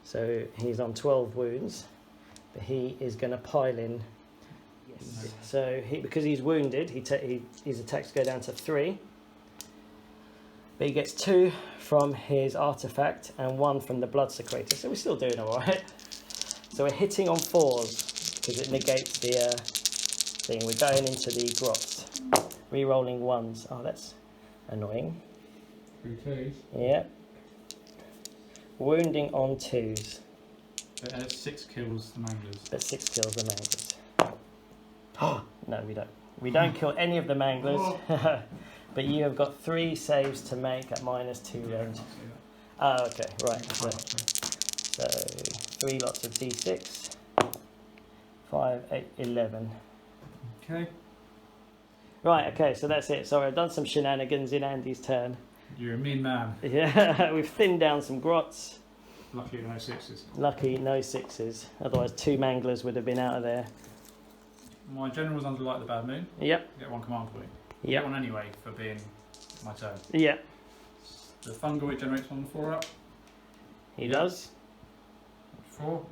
So he's on 12 wounds, but he is going to pile in. Yes. So because he's wounded, his attacks go down to 3. But he gets 2 from his artifact and 1 from the Blood Secretor. So we're still doing all right. So we're hitting on 4s because it negates the thing. We're going into the grots. Re-rolling 1s. Oh, that's annoying. 3 2s. Yeah. Wounding on 2s. But 6 kills the manglers. But 6 kills the manglers. Oh, no, we don't. We don't kill any of the manglers. But you have got 3 saves to make at -2 range. Oh, okay, right. So 3 lots of d6. 5, 8, 11. Okay. Right, okay, so that's it. Sorry, I've done some shenanigans in Andy's turn. You're a mean man. Yeah, we've thinned down some grots. Lucky no 6s. Lucky no 6s. Otherwise 2 manglers would have been out of there. My general's under Light the Bad Moon. Yep. Get 1 command point. Yep. Get 1 anyway for being my turn. Yep. The Fungoid generates 1 4 up. He does. 4.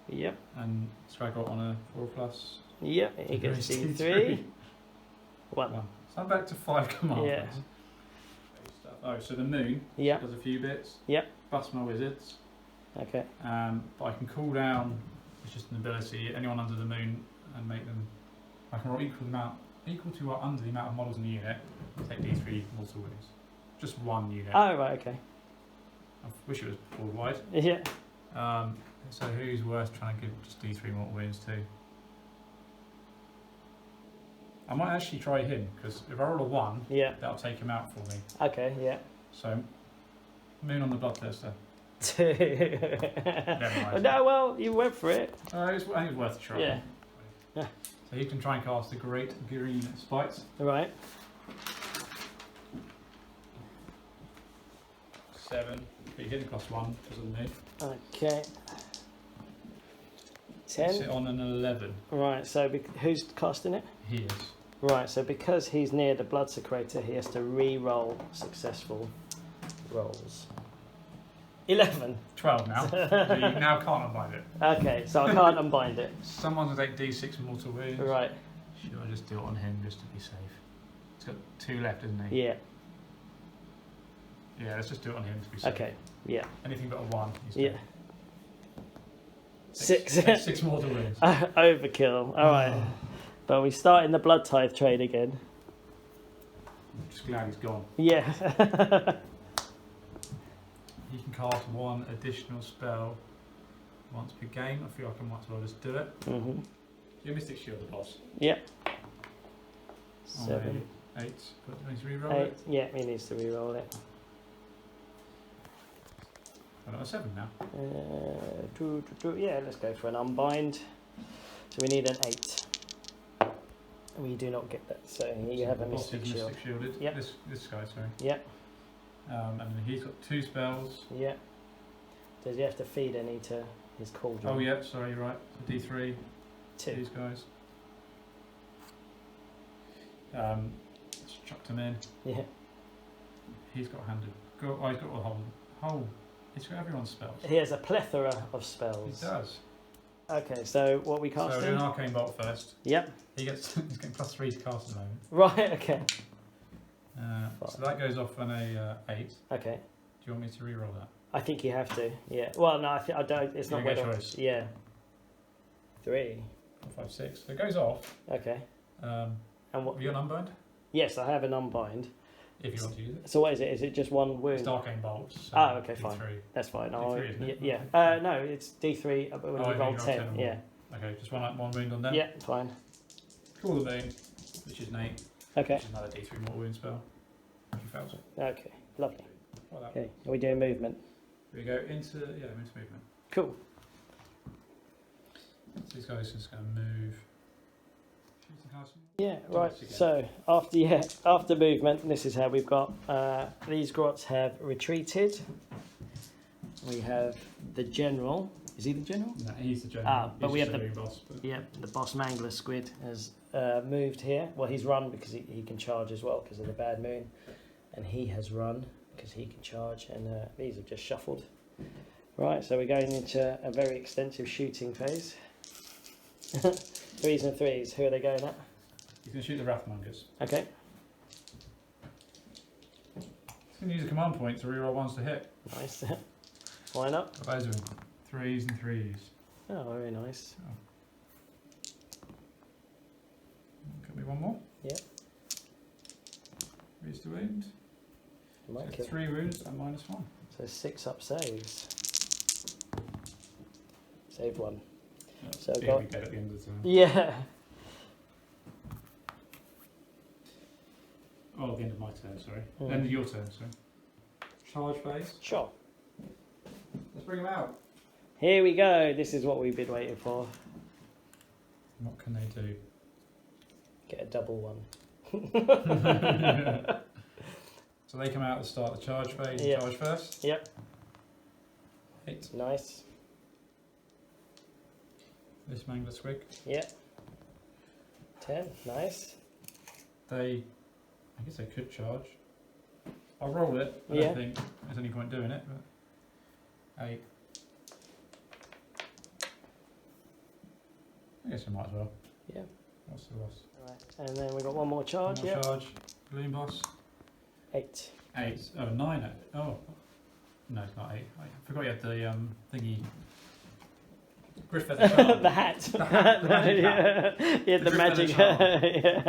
Yep. And Scraggot on a 4+. Yep, he gets D3. D3. 1. So I'm back to 5 command Yeah. points. Oh, so the moon Yep. does a few bits. Yep. Bust my wizards. Okay. But I can cool down, it's just an ability, anyone under the moon and make them, I can roll equal to or under the amount of models in the unit, take D3 mortal wounds. Just 1 unit. Oh, right, okay. I wish it was board wide. Yeah. So who's worth trying to give just D3 mortal wounds to? I might actually try him, because if I roll a 1, Yeah. that'll take him out for me. Okay, yeah. So, moon on the Bloodthirster. 2. mind. No, well, you went for it. I think it's worth a try. Yeah. Yeah. So he can try and cast the Great Green Spikes. Right. 7. But you're hitting +1 because of the moon. Okay. 10. Sit on an 11. Right, so who's casting it? He is. Right, so because he's near the Blood Secretor, he has to re-roll successful rolls. 11. 12 now. So you now can't unbind it. Okay, so I can't unbind it. Someone's going to take D6 mortal wounds. Right. Should I just do it on him just to be safe? He's got 2 left, isn't he? Yeah. Yeah, let's just do it on him to be safe. Okay, yeah. Anything but a 1. Yeah. 6. 6 mortal wounds. Overkill. Alright. But we start in the blood tithe trade again. I'm just glad he's gone. Yeah. He can cast 1 additional spell once per game. I feel like I might as well just do it. Mm-hmm. Your Mystic Shield, the boss. Yep. 7. 8. But do you need to reroll 8. it? Yeah, he needs to reroll it. I've got a 7 now. Yeah, let's go for an unbind. So we need an 8. We do not get that. So you have a Mystic Shield. Mystic Shielded. Yep. This guy, sorry. Yep. And then he's got 2 spells. Yep. Does he have to feed any to his cauldron? Oh, yeah, sorry, you're right. So D3. 2. These guys. Just chucked him in. Yeah. He's got handed. He's got a whole. He's got everyone's spells. He has a plethora of spells. He does. Okay, so what we So casting? we'll do an Arcane Bolt first. Yep. He's getting +3 to cast at the moment. Right. Okay. So that goes off on a 8. Okay. Do you want me to re-roll that? I think you have to. Yeah. Well, no, I don't. It's You not get a whether. choice. Yeah. 3. 4, 5, 6. So it goes off. Okay. And what? Have you got an unbind? Yes, I have an unbind. If you want to use it. So what is it? Is it just 1 wound? It's Arcane Bolt. So Okay, D3. fine. That's fine. D3, isn't it? Yeah. No, it's D3 when you roll 10. or Yeah. more. Okay, just one wound on them. Yeah, fine. Call the Bane, which is an 8. Okay. Which is another D3 mortal wound spell. He fails it. Okay, lovely. Like that. Okay, are we doing movement? We go into movement. Cool. So these guys are just going to move. Yeah, right. So after movement, this is how we've got these grots have retreated. We have the general. Is he the general? No, he's the general. But we have the boss. But... Yeah, the boss mangler squid has moved here. Well, he's run because he can charge as well because of the bad moon, and he has run because he can charge. And these have just shuffled. Right, so we're going into a very extensive shooting phase. 3s and 3s. Who are they going at? You can shoot the Wrathmongers. Okay. You can use a command point to reroll 1s to hit. Nice. Why not? Those are 3s and 3s. Oh, very nice. Could be 1 more. Yeah. 3s to wound. Might So kill. 3 wounds and -1. So 6 up saves. Save 1. So Be got. dead at the end of the turn. Yeah. Oh, at the end of my turn, sorry. Mm. End of your turn, sorry. Charge phase. Sure. Let's bring them out. Here we go. This is what we've been waiting for. What can they do? Get a double one. So they come out at the start of the charge phase. Yep. Charge first. Yep. 8. Nice. This mangler squig. Yep. 10. Nice. I guess they could charge. I'll roll it. I Yeah. don't think there's any point doing it. But 8. I guess I might as well. Yeah. What's the loss? Right. And then we've got one more charge. One more Yeah. charge. Balloon boss. 8. 8. Oh, 9. Oh. No, it's not 8. I forgot you had the thingy. Griff feather charm. The hat. The hat, the magic hat. Yeah, The the Griff magic feather yeah.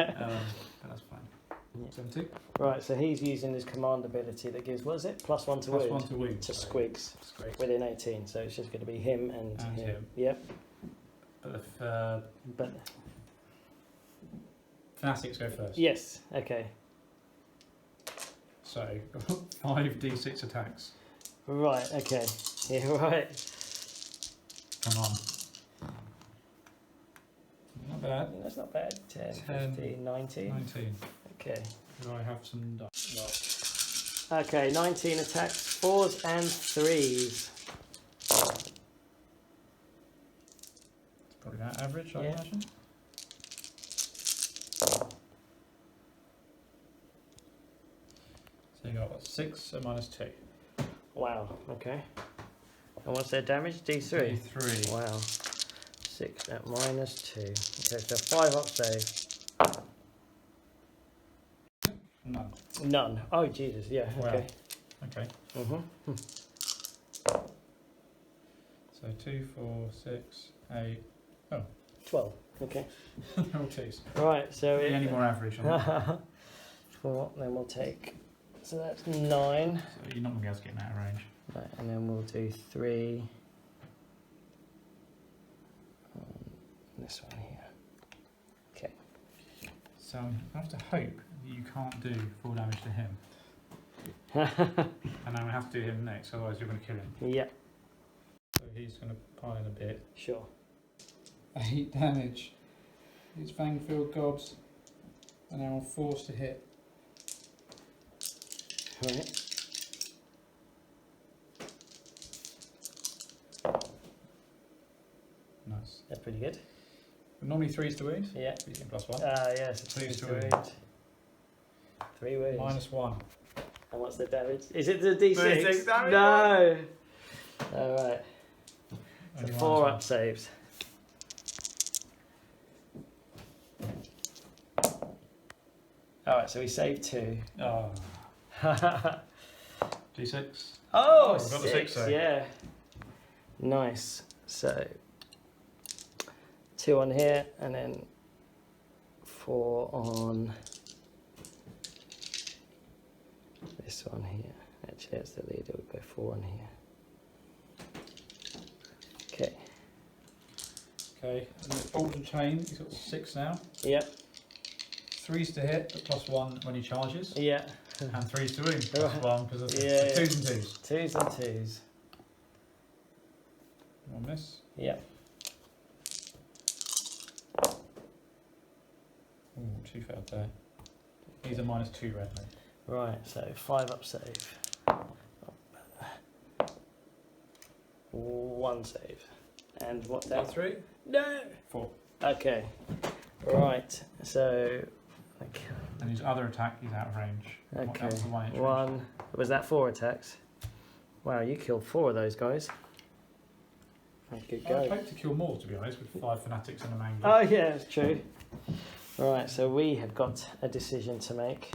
But that's fine. Yeah. 70. Right, so he's using his command ability that gives, what is it? +1 to wound. +1 to wound. To so squigs. Squig. Within 18, so it's just going to be him and him. Yep. But if But Fanatics go first. yes, okay. So 5d6 attacks. Right, okay. Yeah, right. Come on. Not bad. That's not bad. 10, 10, 15, 19. 19. Okay. Do I have some dice? Okay, 19 attacks, 4s and 3s. Probably about average, I Yeah. imagine. So you got what, 6 and -2. Wow, okay. And what's their damage? D3? D3. Wow. 6 at -2. Okay, so 5 up save. None. None. Oh, Jesus, yeah, Wow. okay. Okay. Mm-hmm. So 2, 4, 6, 8. Oh, 12. Okay. they're all 2s. Right, so Any more average on that? 4, then we'll take, so that's 9. So you're not going to be able to get out of range. Right, and then we'll do 3 on this one here. Okay. So I have to hope that you can't do 4 damage to him. And I'm going to have to do him next, otherwise you're going to kill him. Yeah, So he's going to pile in a bit. sure. 8 damage. His fang-filled gobs are now forced to hit. Right. Nice. That's pretty good. Normally 3s to wound. Yeah. He's getting +1. Yeah, so 2s to wound. wound. 3 wounds. -1. And what's the damage? Is it the D6? 36 damage? No! Alright. So Only 4 -1. up saves. Alright, so we saved 2. Oh. D6. Oh, we've got the 6, 6 save. yeah. Nice. So 2 on here, and then 4 on this one here. Actually, that's the leader. We'll go 4 on here. Okay. Okay. And the ball and chain. He's got 6 now. Yep. 3s to hit, but +1 when he charges. Yeah. And 3s to wound, Right. +1 because of the Yeah, 2s and 2s. 2s and 2s. One miss. Yep. Ooh, 2 failed there. He's a -2 red mate. Right, so 5 up save. 1 save. And what That damage? 3? No! 4. Okay. Right, so. Okay. And his other attack, he's out of range. That Okay. was the 1 inch range. 1. Was that 4 attacks? Wow, you killed 4 of those guys. Good I'd go. hope to kill more, to be honest, with 5 fanatics and a mangler. Oh, yeah, that's true. Right, so we have got a decision to make.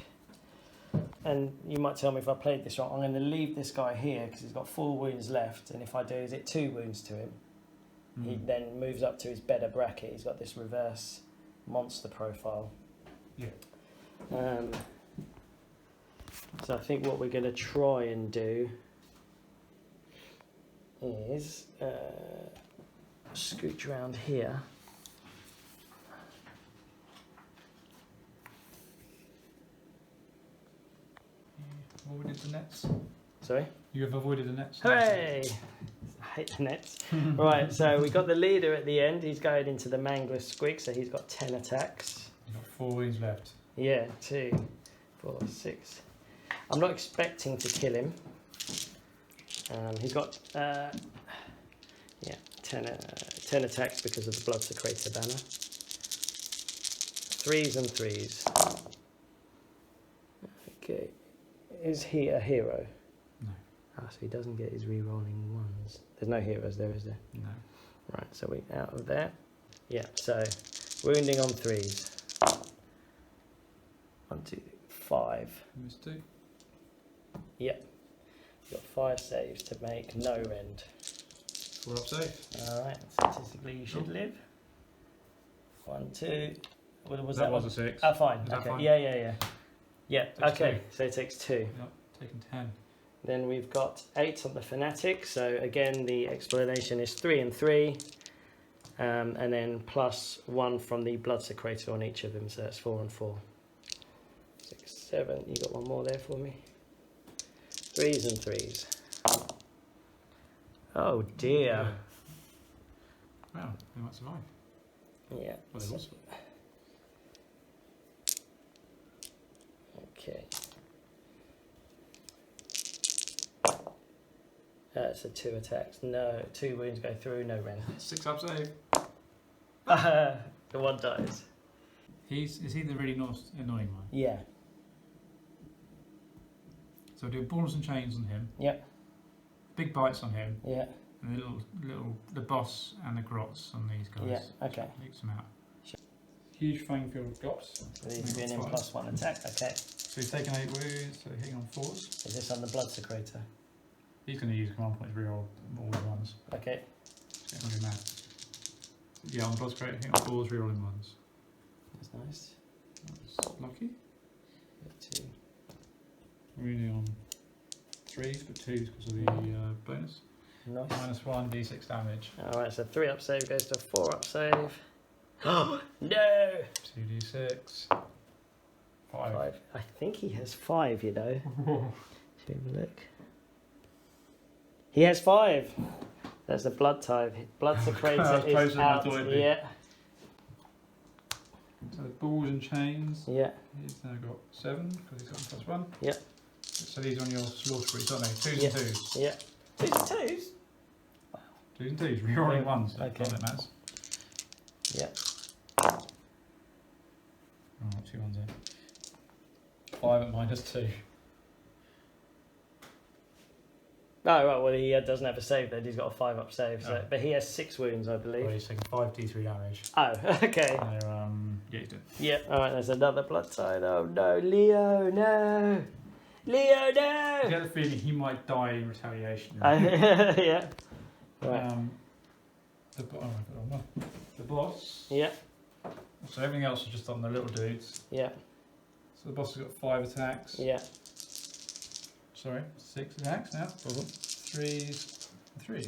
And you might tell me if I played this wrong. I'm going to leave this guy here because he's got 4 wounds left. And if I do, is it 2 wounds to him? He then moves up to his better bracket. He's got this reverse monster profile. Yeah. So I think what we're going to try and do is scooch around here. Avoided the nets. Sorry? You have avoided the nets. Hooray! I hate the nets. Right, so we got the leader at the end. He's going into the Mangler Squig, so he's got 10 attacks. You've got 4 wounds left. Yeah, 2, 4, 6. I'm not expecting to kill him. He's got 10 attacks because of the Blood Secretor banner. 3s and 3s. Okay. Is he a hero? No. Ah, so he doesn't get his re-rolling ones. There's no heroes there, is there? No. Right, so we out of there. Yeah, so wounding on 3s. 1, 2, 5. Missed 2. Yep. You've got 5 saves to make, no rend. 4 up safe. Alright, statistically you should live. 1, 2. What was that? That was one? a 6. Oh, fine. Is that Okay. fine? Yeah. Yeah, Takes okay. 2. So it takes 2. Yep, taken 10. Then we've got 8 on the Fanatic. So again, the explanation is 3 and 3. And then +1 from the Blood Secretor on each of them. So that's 4 and 4. 6, 7. You got one more there for me? 3s and 3s. Oh dear. Well, they might survive. Yeah. Well, they will survive. Okay. So 2 attacks. No, 2 wounds go through, no rend. 6 up save. The one dies. Is he the really annoying one? Yeah. So do balls and chains on him. Yep. Big bites on him. Yeah. And the boss and the grots on these guys. Yeah. Okay. Leaks them out. huge flame field of grots. So he's been in +1 attack. Okay. So he's taken 8 wounds, so hitting on 4s. Is this on the blood secretor? He's going to use command points reroll all the ones. Okay. It's getting really mad. Yeah, on the blood secretor, hitting on 4s, rerolling 1s. That's nice. That's lucky. 2. Wounding on 3s, but 2s because of the bonus. Nice. -1 d6 damage. Alright, so 3 up save goes to 4 up save. Oh no! 2d6. 5. 5. I think he has 5, you know. Should we have a look? He has 5. There's the blood type. Blood secretor is out. Yeah. So the balls and chains. Yeah. He's now got 7 because he's got +1. Yeah. So these are on your slaughter breeds, aren't they? 2s Yeah. and 2s. Yeah. 2s and 2s? 2s and 2s. Rerolling 1s. Okay. Not that matters. Yeah. Oh, 2 1s there. 5 at -2. Oh, right, well, he doesn't have a save then. He's got a 5 up save. So, but he has 6 wounds, I believe. Well, he's taking 5 d3 damage. Oh, okay. And they're, yeah, he's dead. Yeah, alright, there's another blood tide. Oh no, Leo, no! Leo, no! I get the feeling he might die in retaliation. Yeah. Right. The boss. Yeah. So everything else is just on the little dudes. Yeah. So the boss has got 5 attacks. Yeah. Sorry, 6 attacks now. 3s and 3s.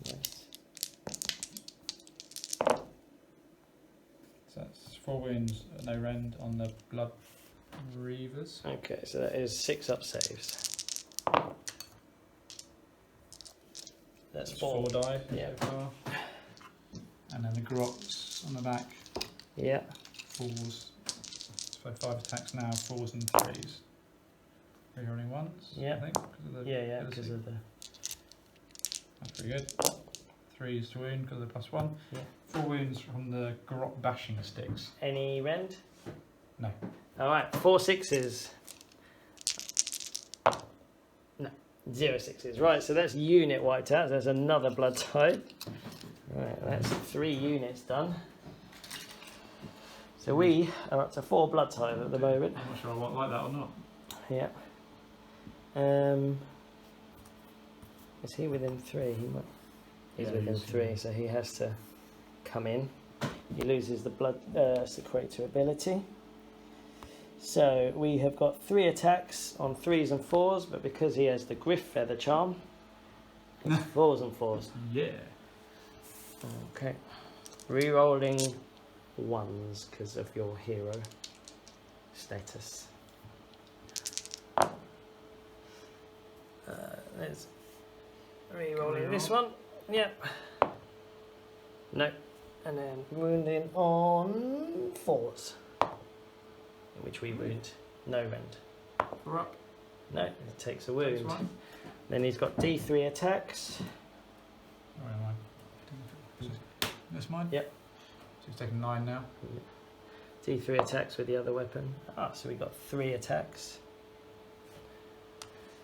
Nice. So that's 4 wounds, no rend on the blood reavers. Okay, so that is 6 up saves. That's 4. 4 die Yeah. so far. And then the grots on the back. Yeah. 4s. So 5 attacks now, 4s and 3s. Rerolling 1s, Yeah. I think. Because of the Yeah, because of the... That's pretty good. 3s to wound because of the +1. Yeah. 4 wounds from the grot bashing sticks. Any rend? No. Alright, 4 6s. No, 0 6s. Right, so that's unit wiped out. There's another blood type. Right, that's 3 units done. So we are up to 4 blood type at the moment. I'm not sure I want like that or not. Yeah. Is he within 3? He might. He's Yeah, within he's 3, so he has to come in. He loses the blood secretor ability. So we have got 3 attacks on 3s and 4s, but because he has the Griff Feather Charm, it's 4s and 4s. Yeah. Okay. Rerolling 1s because of your hero status. There's rerolling this one. Yep. No. And then wounding on 4s. In which we wound. No rend. We're up. No, it takes a wound. Takes 1. Then he's got D3 attacks. Where am I? This mine? Yep. So he's taking 9 now. D3 attacks with the other weapon. Ah, so we got 3 attacks.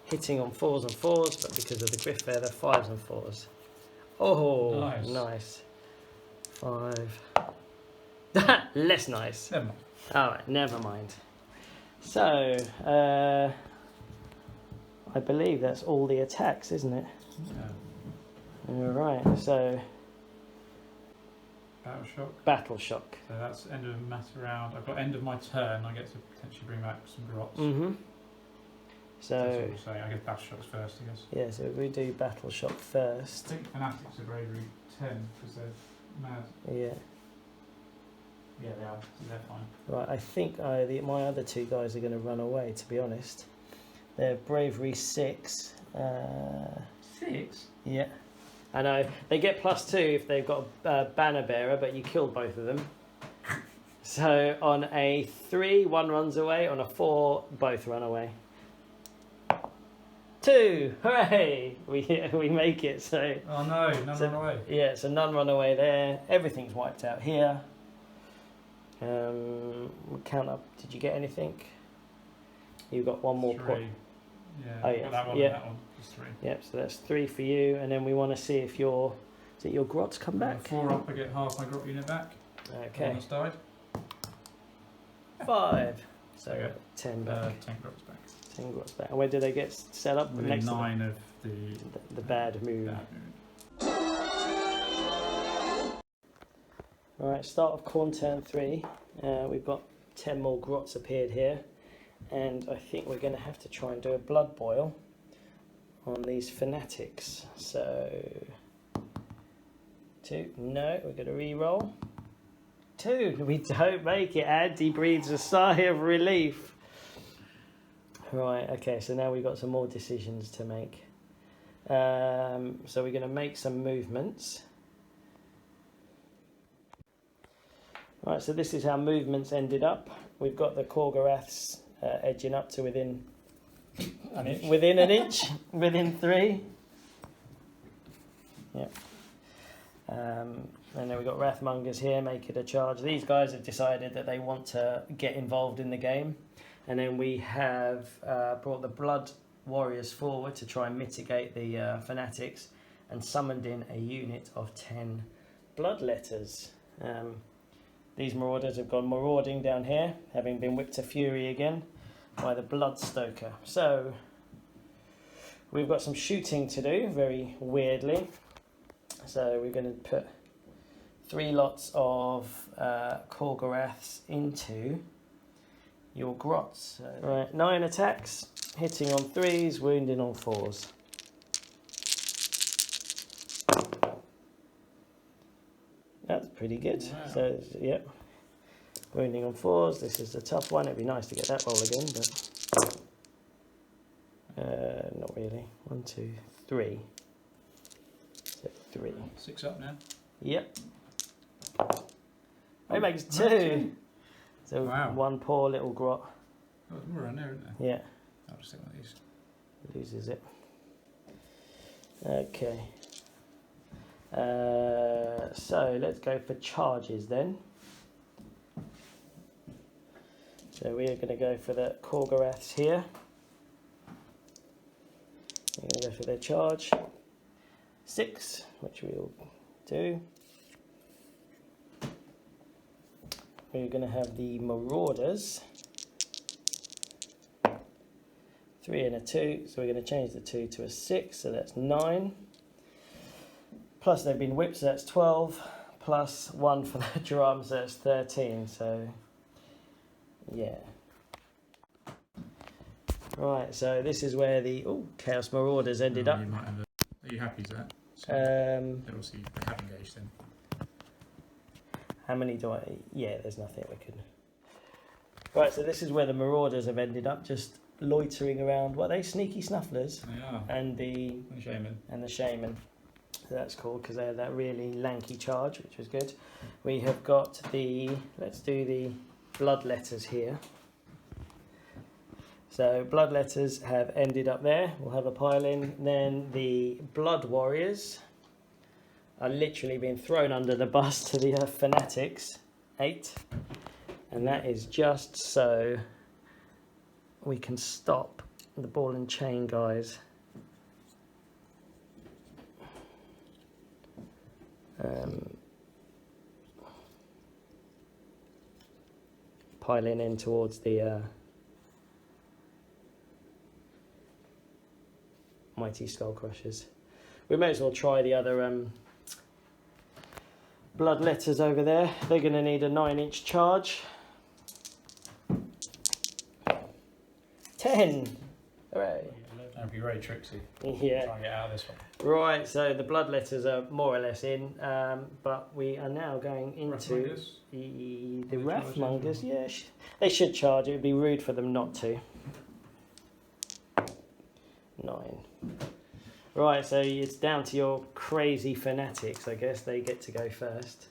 Hitting on 4s and 4s, but because of the Griff there, they're 5s and 4s. Oh, nice. 5. Less nice. Never mind. Alright, never mind. So, I believe that's all the attacks, isn't it? Yeah. Alright, so... Battle shock. Battle shock. So that's end of matter round. I've got end of my turn. I get to potentially bring back some grots. Mm-hmm. That's So, what we'll say. I guess battle shock's first, I guess. yeah, so we do battle shock I first. think fanatics are bravery 10 because they're mad. Yeah. Yeah, they are. So they're fine. Right, I think my other 2 guys are going to run away, to be honest. They're bravery 6. 6? Yeah. I know. They get +2 if they've got a banner bearer, but you killed both of them. So on a 3, 1 runs away. On a 4, both run away. 2! Hooray! We make it. So Oh no, none run away. yeah, so none run away there. Everything's wiped out here. We'll count up. Did you get anything? You got 1 more 3. point. Yeah, Oh, I've yeah. got that one Yeah. and that one. Just 3. Yep, so that's 3 for you, and then we want to see if you're... Did your grots come back? 4 up, I get half my grot unit back. Okay. On this died. 5. So Okay. 10 back. 10 grots back. 10 grots back. And where do they get set up? Within Next 9 of the bad move. Alright, start of Khorne turn 3. We've got 10 more grots appeared here. And I think we're going to have to try and do a blood boil on these fanatics. So 2. No, we're going to re-roll. 2. We don't make it. Andy breathes a sigh of relief. Right, okay, so now we've got some more decisions to make. So we're going to make some movements. Right, so this is how movements ended up. We've got the Khorgoraths edging up to within an inch. Within 3. Yep. And then we've got Wrathmongers here making a charge. These guys have decided that they want to get involved in the game. And then we have brought the Blood Warriors forward to try and mitigate the Fanatics and summoned in a unit of 10 Bloodletters. These Marauders have gone marauding down here, having been whipped to fury again by the Bloodstoker. So we've got some shooting to do, very weirdly. So we're going to put 3 lots of Khorgoraths into your grots. So, right, 9 attacks, hitting on 3s, wounding on 4s. That's pretty good. Wow. So, yep. Wounding on 4s. This is a tough one. It'd be nice to get that roll again, but not really. 1, 2, 3. So 3. 6 up now. Yep. It makes 2. So wow. 1 poor little grot. Oh, there's more around there, isn't there? Yeah. I'll just take one of these. Loses it. Okay. So let's go for charges then. So we are going to go for the Khorgoraths here. We're going to go for their charge. 6, which we'll do. We're going to have the Marauders. 3 and a 2, so we're going to change the 2 to a 6, so that's 9. Plus they've been whipped, so that's 12. Plus 1 for the drum, so that's 13. So, yeah. Right, so this is where the Chaos Marauders ended up. You might have are you happy with that? So obviously they have engaged then. How many do I... Yeah, there's nothing we could... Right, so this is where the Marauders have ended up, just loitering around. What are they? Sneaky Snufflers? They are. And the Shaman. And the Shaman. So that's cool because they had that really lanky charge, which was good. We have got the... Let's do the Bloodletters here. So Bloodletters have ended up there. We'll have a pile in. Then the Blood Warriors are literally being thrown under the bus to the Fanatics. 8. And that is just so we can stop the ball and chain guys. Piling in towards the Mighty Skull Crushers. We may as well try the other Bloodletters over there. They're going to need a 9-inch charge. 10! Hooray! That'd be very tricksy. Yeah. Try and get out of this one. Right, so the Bloodletters are more or less in, but we are now going into the Wrathmongers. Yeah, they should charge. It would be rude for them not to. 9. Right, so it's down to your crazy Fanatics, I guess. They get to go first.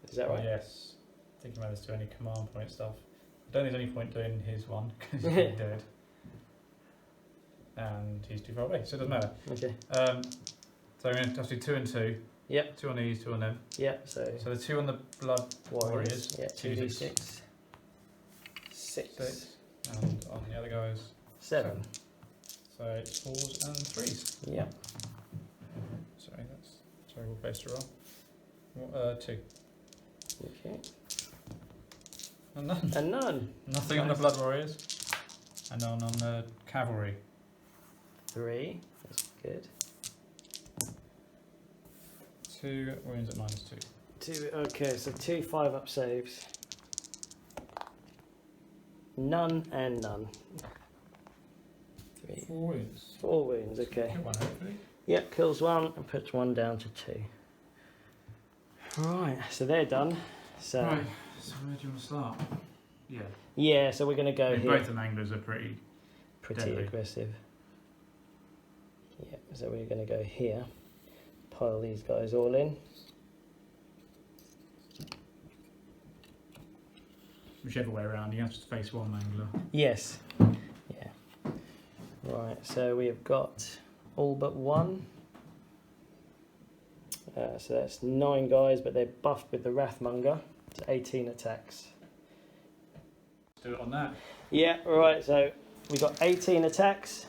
Is that right? Yes. Thinking about this to any command point stuff. I don't think there's any point doing his one because he's already dead. And he's too far away, so it doesn't matter. Okay. So we're going to have to do 2 and 2. Yep. 2 on these, 2 on them. Yep. So the 2 on the Blood Warriors. Yeah. 2d6. 6. And on the other guys. 7. So it's 4s and 3s. Yep. Sorry, that's Sorry, we'll base roll. 2. Okay. And none. And none. Nothing on the Blood Warriors. And none on the Cavalry. 3. That's good. 2 wounds at -2. 2. Okay, so 2 5-up saves. None and none. 3. 4 wounds. 4 wounds. Okay. Kill one, hopefully. Yep, kills 1 and puts 1 down to 2. Right, so they're done. So Right, so where do you want to start? Yeah. yeah, so we're going to go I mean, here. both the Manglers are pretty deadly. Aggressive. Yeah, so we're going to go here. Pile these guys all in. Whichever way around, you have to face one Mangler. Yes. Yeah. Right, so we have got all but 1. So that's 9 guys, but they're buffed with the Wrathmonger. It's 18 attacks. Let's do it on that. Yeah, right, so we got 18 attacks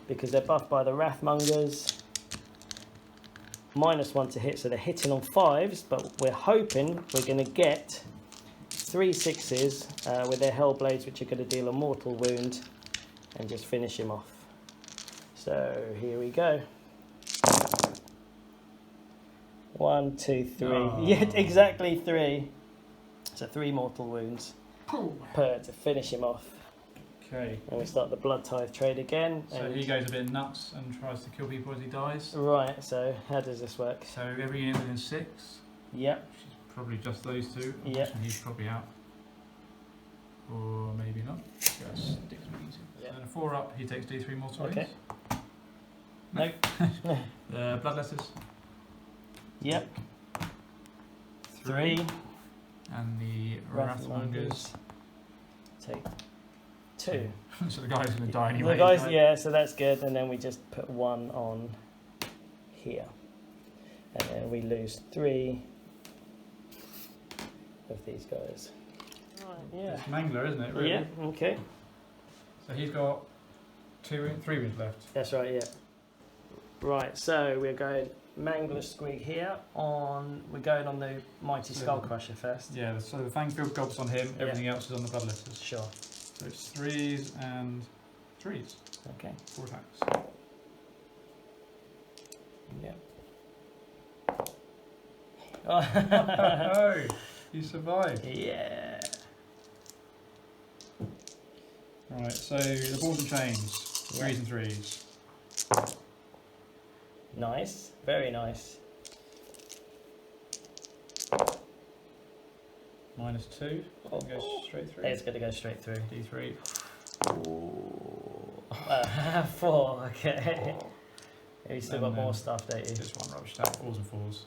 because they're buffed by the Wrathmongers. -1 to hit, so they're hitting on 5s, but we're hoping we're going to get 3 6s with their Hellblades, which are going to deal a mortal wound and just finish him off. So here we go. 1, 2, 3. Oh. Yeah, exactly 3. So 3 mortal wounds per to finish him off. Okay. And we start the Blood Tithe trade again. So and he goes a bit nuts and tries to kill people as he dies. right, so how does this work? So every unit within 6, Yep. which is probably just those 2. I'm Yeah. guessing he's probably out. Or maybe not. Just stick to easy. Yeah. And then 4 up, he takes D3 mortal Okay. wounds. No. The Bloodletters. Yep. 3. And the Wrathmongers. Take 2. So the guy's going to die anyway. The guys, right? yeah, so that's good. And then we just put 1 on here. And then we lose 3 of these guys. Right, yeah. It's Mangler, isn't it? Really? Yeah, okay. So he's got 3 wounds left. That's right, yeah. Right, so we're going Mangler Squig here on. We're going on the Mighty Skull Crusher first. Yeah, so the Fangfield Gob's on him, everything else is on the Bloodletters. Sure. So it's 3s and 3s. Okay. 4 attacks. Yeah. Oh, you survived. Yeah. Right, so the balls and chains, 3s and 3s. Nice. Very nice. -2. Oh. Goes straight through. It's going to go straight through. D3. Ooh. 4, okay. You still got And more then stuff, don't you? Just 1 rubbish attack, 4s and 4s.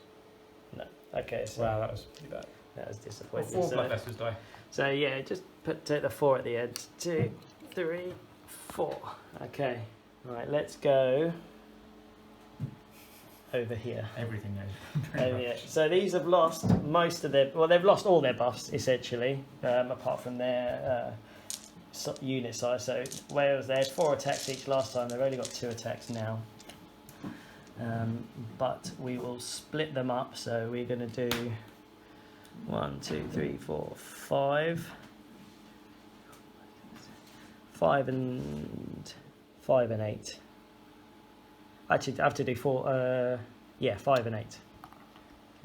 No. Okay, so Wow, that was pretty bad. that was Well, disappointing. 4 So- Bloodletters die. So yeah, just take the 4 at the end. 2, 3, 4. Okay. Right, let's go over here. Everything goes. Over here. So these have lost most of their. Well, they've lost all their buffs essentially, apart from their unit size. So Wales, they had 4 attacks each last time. They've only got 2 attacks now. But we will split them up. So we're going to do 1, 2, 3, 4, 5. 5 and 8. Actually, I have to do 4. Yeah, 5 and 8.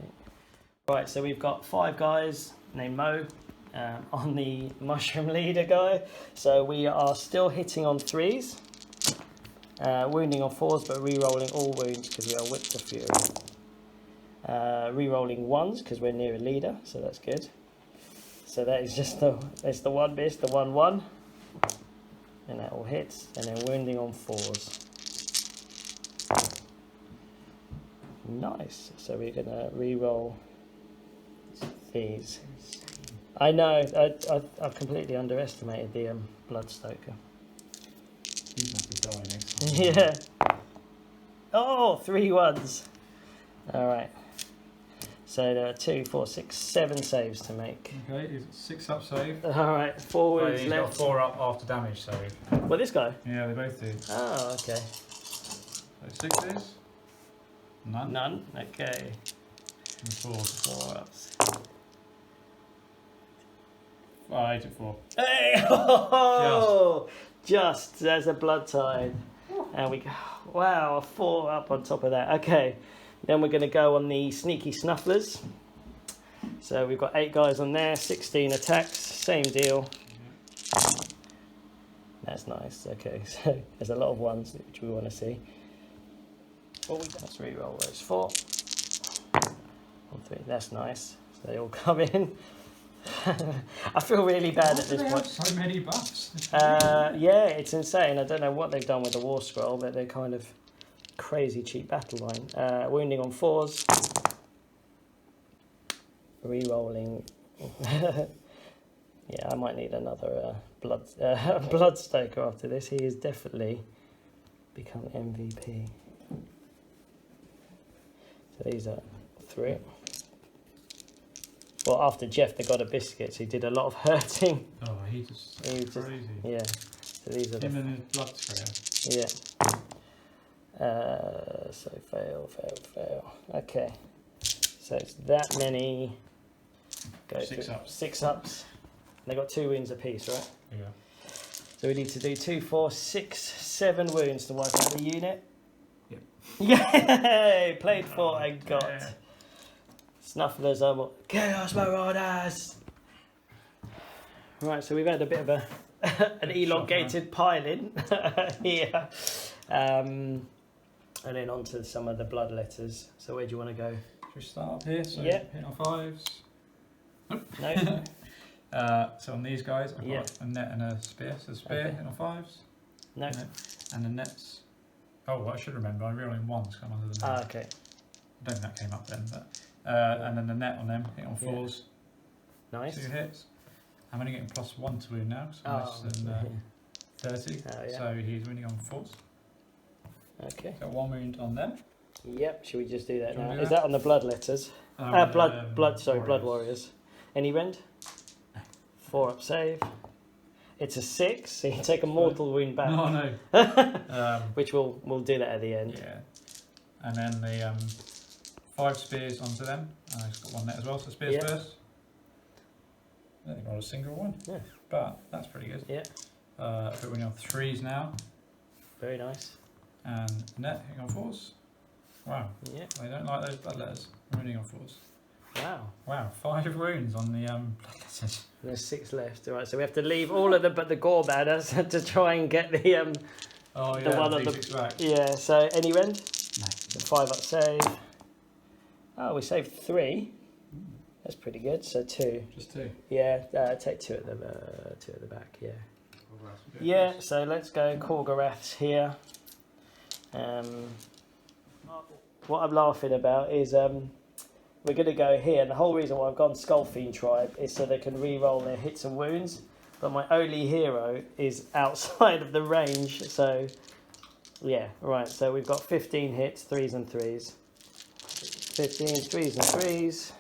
Okay. Right, so we've got 5 guys named Mo on the Mushroom Leader guy. So we are still hitting on 3s, wounding on 4s, but re-rolling all wounds because we are Whipped to Fury. Re-rolling 1s because we're near a leader, so that's good. So that is just it's the 1 miss, the 1-1. And that all hits, and then wounding on 4s. Nice. So we're gonna re-roll these. I know. I completely underestimated the Bloodstoker. He's going to die next time. Yeah. Oh, 3 1s. All right. So there are 2, 4, 6, 7 saves to make. Okay, he's 6 up save. All right, 4 wounds He's got left. 4 up after damage save. Well, this guy. Yeah, they both do. Oh, okay. So 6s. None. None. Okay. And 4. 4 ups. 8 at 4. Hey! Oh, just there's a blood tide. And we go, wow, a 4 up on top of that. Okay, then we're going to go on the sneaky snufflers. So we've got 8 guys on there, 16 attacks, same deal. That's nice. Okay, so there's a lot of ones which we want to see. Let's re-roll those 4. 1, 3. That's nice. So they all come in. I feel really bad at this point. So many buffs. Yeah, it's insane. I don't know what they've done with the War Scroll, but they're kind of crazy cheap battle line. Wounding on 4s. Re-rolling. Yeah, I might need another Bloodstoker after this. He has definitely become MVP. So these are 3. Well, after Jeff, they got a biscuits. He did a lot of hurting. Oh, he's just crazy. Yeah. So these are him and his blood sprayer. Yeah. So fail. Okay. So it's that many. Go 6 ups. 6 ups. And they got 2 wounds apiece, right? Yeah. So we need to do 2, 4, 6, 7 wounds to wipe out the unit. Yep. Yay! Played for and got. Yeah. Snufflers are Chaos Marauders! Right, so we've had a bit of an elongated pile-in here. And then on to some of the blood letters. So where do you want to go? Should we start up here? So Yep. hit on 5s. No. So on these guys, I've got a net and a spear. So spear, Okay. hit on 5s. No. And the nets. Oh, well, I should remember. I'm rolling 1s come under the net. Okay. I don't think that came up then, but. And then the net on them, hit on 4s. Nice. 2 hits. I'm only getting +1 to wound now, so less than 30. Oh, yeah. So he's winning on 4s. Okay. Got 1 wound on them. Yep, should we just do that Do you now? wanna do Is that on the blood letters? Blood warriors. Any rend? No. 4 up save. It's a 6, so you take a mortal wound back. No, no. Which we'll do that at the end. Yeah. And then the 5 spears onto them. I've got 1 net as well, so spears first. I don't think I rolled a single one. Yeah. But that's pretty good. Yeah. I've got winning on 3s now. Very nice. And net hitting on 4s. Wow. Yeah. I don't like those blood letters. I'm winning on 4s. Wow. Wow, 5 wounds on the blood letters. There's 6 left. All right, so we have to leave all of them but the gore banners to try and get the Oh the yeah, one on the the D6 back. yeah. So any rend? No. The 5 up save. Oh, we saved 3. That's pretty good. So 2. Just 2. Yeah, take 2 at the 2 at the back. Yeah. Yeah. So let's go Korgoraths here. What I'm laughing about is we're going to go here, and the whole reason why I've gone Skullfiend Tribe is so they can re-roll their hits and wounds. But my only hero is outside of the range, so yeah, right. So we've got 15 hits, 3s and 3s. 15 3s and 3s.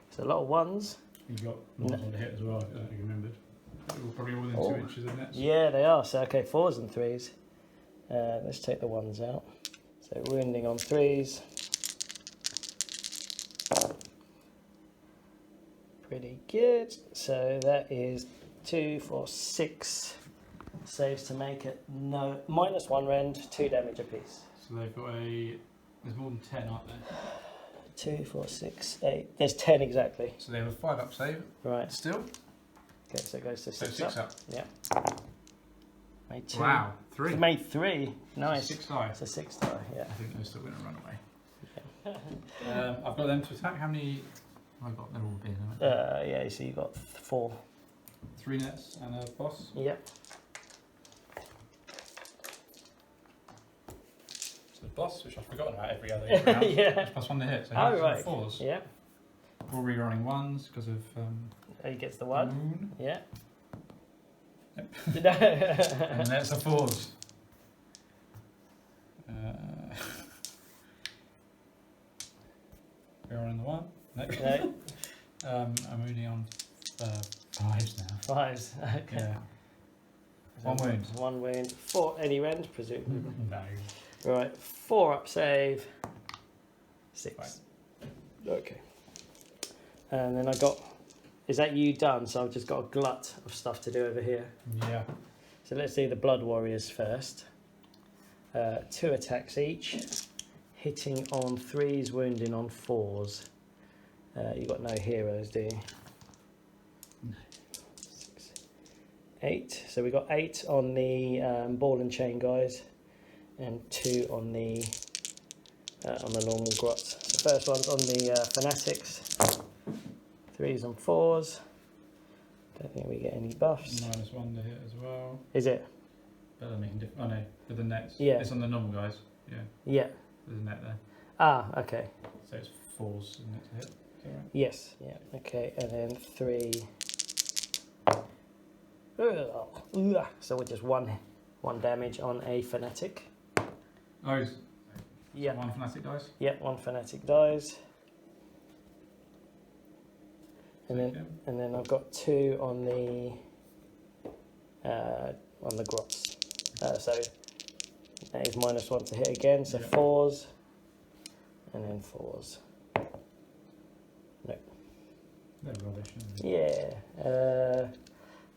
It's a lot of 1s. You got ones on the hit as well, if you remembered. They were probably all within 2 inches of nets. Yeah, they are. So okay, 4s and 3s. Let's take the 1s out. So wounding on 3s. Pretty good. So that is 2, 4, 6 saves to make it no -1 rend, 2 damage apiece. So they've got there's more than 10, aren't there? 2, 4, 6, 8. There's 10 exactly. So they have a 5 up save. Right. Still. Okay, so it goes to So 6 up. Yeah. Made 2. Wow, 3. It made 3. Nice. 6 die. It's a 6 die, yeah. I think they're still going to run away. I've got them to attack. How many? I've got them all being. Yeah, so you got 4. 3 nets and a boss. Yep. So the boss, which I've forgotten about every other round. Yeah. +1 to hit. So Oh, he's right. 4s. Yeah. All rerunning 1s because of. He gets the 1. Moon. Yeah. Yep. And that's a 4s. Rerunning the 1. Next. No. I'm only on 5s now. 5s. Okay. Yeah. 1 wound. 1 wound. 4. Any rend, presumably. No. Right. 4 up save. 6. Fine. Okay. And then I got. Is that you done? So I've just got a glut of stuff to do over here. Yeah. So let's do the Blood Warriors first. 2 attacks each, hitting on 3s, wounding on 4s. You've got no heroes, do you? No. 6, 8. So we got 8 on the ball and chain guys, and 2 on the normal grots. The first one's on the fanatics. 3s and 4s. Don't think we get any buffs. -1 to hit as well. Is it? But I mean, oh no, with the nets. Yeah. It's on the normal guys. Yeah. Yeah. There's a net there. Ah, okay. So it's 4s, isn't it, to hit? Is that right? Yes. Yeah. Okay. And then 3. So we're just one damage on a fanatic. Oh, Yeah. 1 fanatic dice? Yeah. 1 fanatic dies. And Okay. then I've got 2 on the grots. So that is -1 to hit again. So Yeah. 4s, and then 4s. No. They're rubbish, aren't they? Yeah.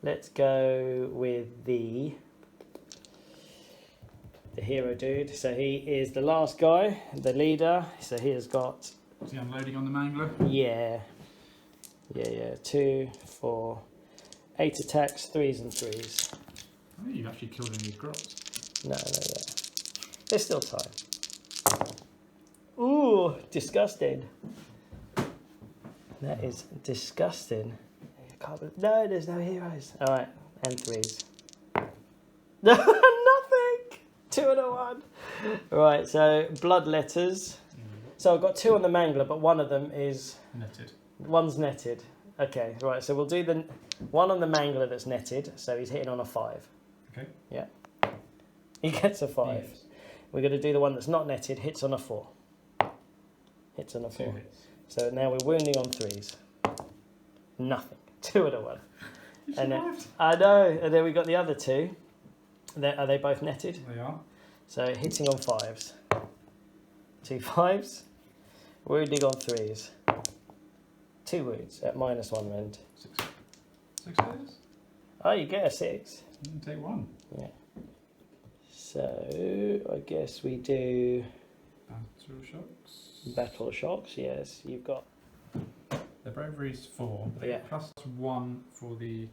Let's go with the hero dude. So he is the last guy, the leader. So he has got. Is he unloading on the mangler? Yeah. 2, 4, 8 attacks, 3s and 3s. I think you've actually killed any grots. No, yeah. There's still time. Ooh, disgusting. That is disgusting. I can't believe, no, there's no heroes. All right, and 3s. Nothing. 2 and a 1. Right, so blood letters. So I've got 2 on the mangler, but one of them is Netted. one's netted. Okay, right. So we'll do the one on the mangler that's netted. So he's hitting on a 5. Okay. Yeah. He gets a 5. Yes. We're going to do the one that's not netted. Hits on a 4. Hits on a 4. 2 hits. So now we're wounding on 3s. Nothing. 2 and a 1. You And then, survived. I know. And then we got the other 2. Are they both netted? They are. So hitting on 5s. 2 5s. Wounding on 3s. 2 wounds at -1 rend. 6 hits. Oh, you get a 6. You can take 1. Yeah. So I guess we do Battle shocks. battle shocks. Yes, you've got. The bravery's 4. But they Yeah. get +1 for the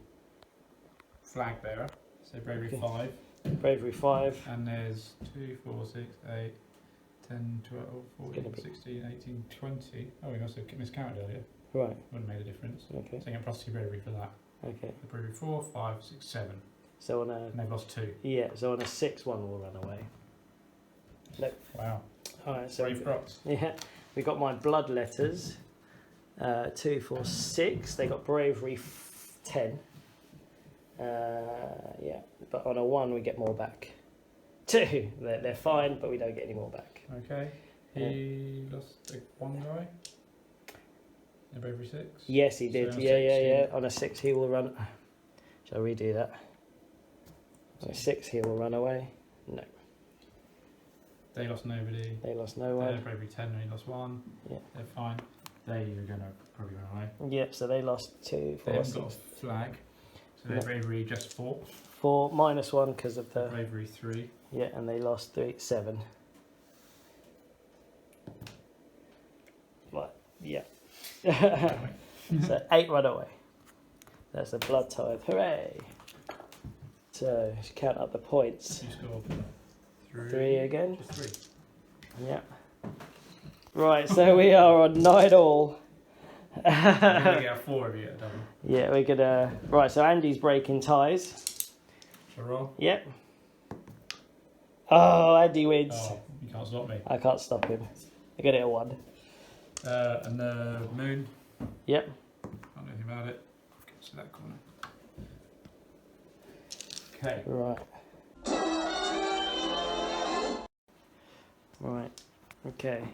flag bearer. So bravery Okay. 5. Bravery 5. And there's 2, 4, 6, 8, 10, 12, 14, 16, 18, 20. Oh, we also miscounted earlier. Right. Wouldn't have made a difference. Okay. So you get +2 bravery for that. Okay. The bravery 4, 5, 6, 7. So on a And they've lost 2. so on a 6 one will run away. Nope. Wow. All right. So Brave grots. yeah, we got my blood letters. 2, 4, 6. They got bravery 10. Yeah, but on a 1 we get more back. 2. They're fine, but we don't get any more back. Okay. He lost 1 guy. In bravery 6. Yes, he So did. on a Yeah. 6, On a 6 he will run. Shall I redo that? On a 6 he will run away. No, They lost nobody. they lost no They're one. bravery 10 and he lost 1. Yeah. They're fine. They are going to probably run away. Yep. So they lost 2, They 4, haven't got a 6, flag. So their No. bravery just 4. 4 -1 because of the Bravery 3. yeah, and they lost 3, 7. What? Yeah. So 8 run away. That's a blood tithe. Hooray! So just count up the points. You scored 3. 3 again. Just 3. Yeah. Right, so we are on 9 all. You're going to get a 4 if you get a double. Yeah, we're gonna. Right, so Andy's breaking ties. Shall I roll? Yep. Oh, Andy wins. Oh, you can't stop me. I can't stop him. I got it at 1. And the moon. Yep. Can't do anything about it. Get to that corner. Okay. Right. Right. Okay.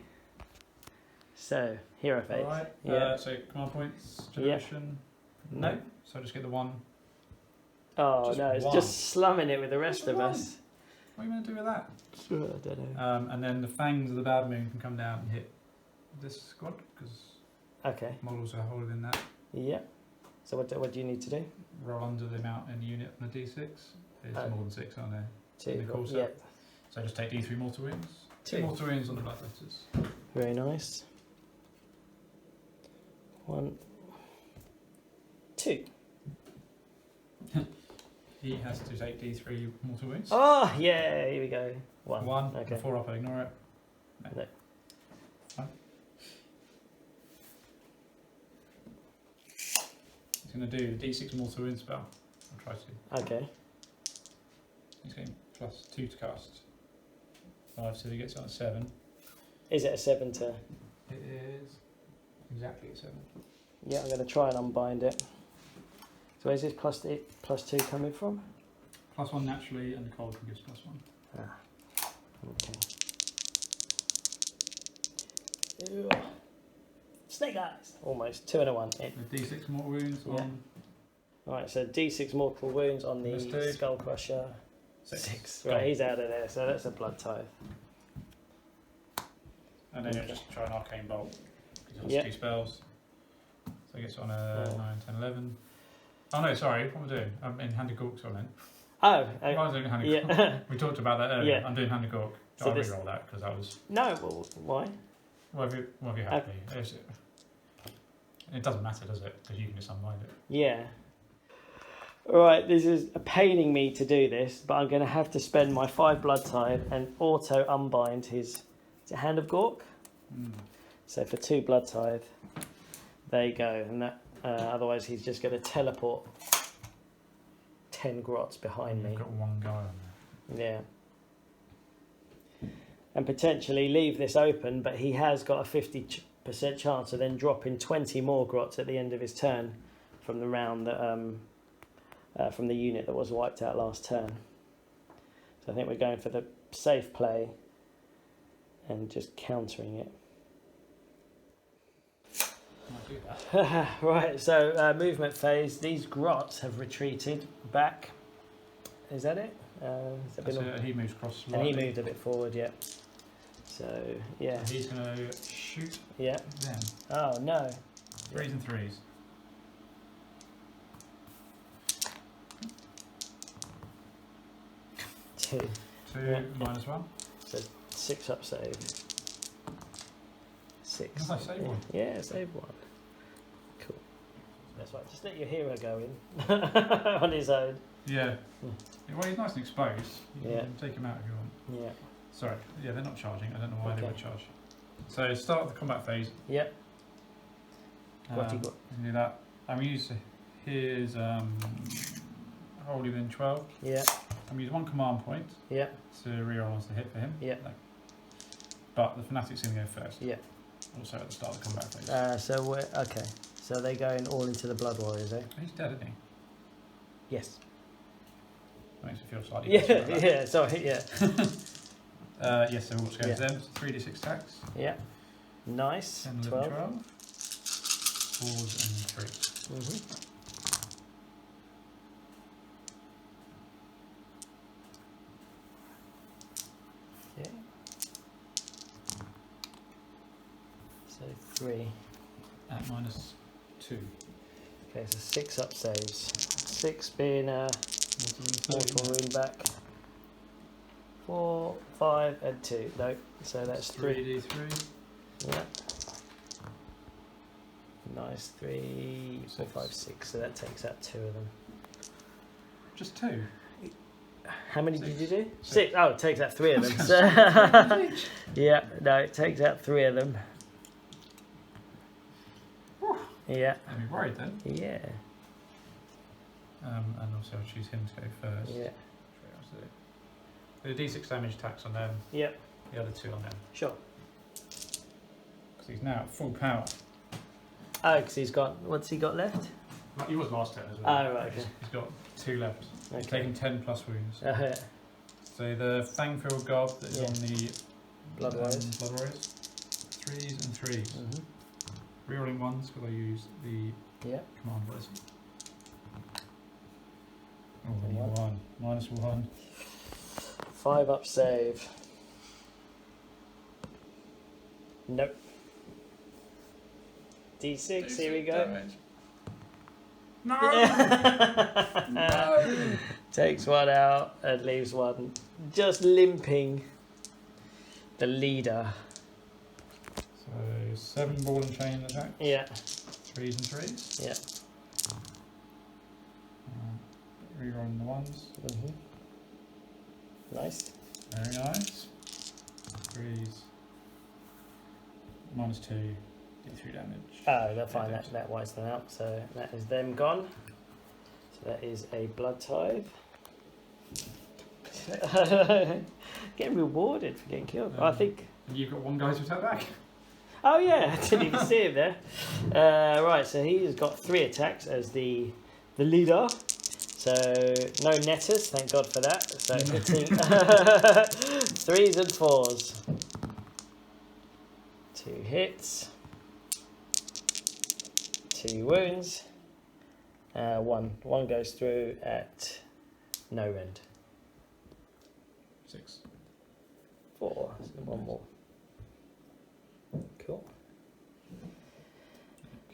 So, hero phase. Alright. Yeah. So command points, generation. No. So I just get the 1. Oh Just no, it's one. just slumming it with the rest of one. us. What are you going to do with that? I don't know. And then the fangs of the bad moon can come down and hit this squad because Okay. models are holding that. Yeah. So what do you need to do? Roll under the amount in the unit on a d6. There's more than 6, aren't there? 2. In the core Yeah. set. So just take d3 mortal wounds. 2 mortal wounds on the blood letters. Very nice. 1, 2. He has to take d3 mortal wounds. Oh yeah, here we go. 1. 1. Okay. 4 up, I ignore it. No. Fine. He's going to do d6 mortal wound spell. I'll try to. Okay. He's getting +2 to cast. 5, so he gets on a 7. Is it a 7 to? It is exactly a 7. Yeah, I'm going to try and unbind it. So where's this +2 coming from? +1 naturally, and the cold gives +1. Ah. Okay. Ew. Snake eyes. Almost 2 and a 1. So d6 mortal wounds on. Alright, so D6 mortal wounds on the Mistake. Skull Crusher. 6. Right, he's out of there, so that's a blood tithe. And then Okay. you'll just try an arcane bolt. Because Yeah. it's 2 spells. So he gets on a 9, 10, 11. Oh no, sorry, what am I doing? I'm in Hand of Gork, so I meant. Oh, I was doing Hand of yeah. Gork. We talked about that earlier. Yeah. I'm doing Hand of Gork. So I'll this- re-roll that because that was. No, well, why? Whatever you're happy. It doesn't matter, does it? Because you can just unwind it. Yeah. Alright, this is paining me to do this, but I'm going to have to spend my 5 blood tithe and auto unbind his. Is it Hand of Gork? So for 2 blood tithe, there you go. And that otherwise he's just going to teleport 10 grots behind me. You've got 1 guy on there. Yeah. And potentially leave this open, but he has got a 50% chance of then dropping 20 more grots at the end of his turn from the round that from the unit that was wiped out last turn. So I think we're going for the safe play and just countering it. Might do that. Right, so movement phase. These grots have retreated back. Is that it? Has that been So he moves across and he slightly. moved a bit forward, yeah. So, yeah. He's going to shoot Yeah. them. Oh, no. 3s and 3s. Two. 2 Yeah. -1. So 6 up save. 6. Yes, I saved one. Yeah, save 1. Cool. That's right. Just let your hero go in on his own. Yeah. Well, he's nice and exposed. You Yeah. can take him out if you want. Yeah. Sorry. Yeah, they're not charging. I don't know why they Okay. would charge. So start the combat phase. Yep. What you got? You can do that. I'm using his holy within 12. Yeah. I'm using 1 command point Yeah. to reroll once the hit for him. Yeah. No. But the fanatic's going to go first. Yeah. Also at the start of the combat phase. So we're okay. So they're going all into the Blood Warriors, eh? He's dead, isn't he? Yes. Makes me feel slightly Yeah. better about that. Yeah. Sorry. Yeah. Yes, so what's going to them? So 3d6 attacks. Yeah. Nice. 10, 11, 12. 12. 4s and 3s. Mhm. Yeah. So 3. At -2. Okay, so 6 up saves. 6 being mortal wound back. 4, 5, and 2. No, so that's 3. 3d3. Yeah. Nice. 3, 4, 6. 5, 6. So that takes out 2 of them. Just 2. How many 6. did you do? 6. 6. Oh, it takes out 3 of them. Each. Yeah, no, it takes out 3 of them. Yeah. I'd be worried then. Yeah. And also I'll choose him to go first. Yeah. The d6 damage attacks on them, Yep. the other 2 on them. Sure. Because he's now at full power. Oh, because he's got. What's he got left? Like he was last turn as well. Oh, right, okay. He's got 2 left. He's Okay. taking 10 plus wounds. Yeah. So the Fangfilled God that is Yeah. on the Blood Warriors. Blood Warriors. 3s and 3s. Mhm. Rerolling 1s because I use the Yeah. command words. Oh, Okay, only 1. -1. 5 up save. Nope. D6, here we go. Damage. No! No! Takes one out and leaves one just limping. The leader. So 7 ball and chain attack. Yeah. 3s and 3s. Yeah. Rerolling the 1s. Nice. Very nice. 3s. -2. D3 damage. Oh, they'll find that wipes them out. So that is them gone. So that is a blood tithe. Getting rewarded for getting killed. I think. And you've got 1 guy to attack back. Oh yeah, I didn't even see him there. Right, so he's got 3 attacks as the leader. So no netters, thank God for that. So hitting 3s and 4s. 2 hits. 2 wounds. 1 goes through at no rend. 6. 4. So 1 more. Cool.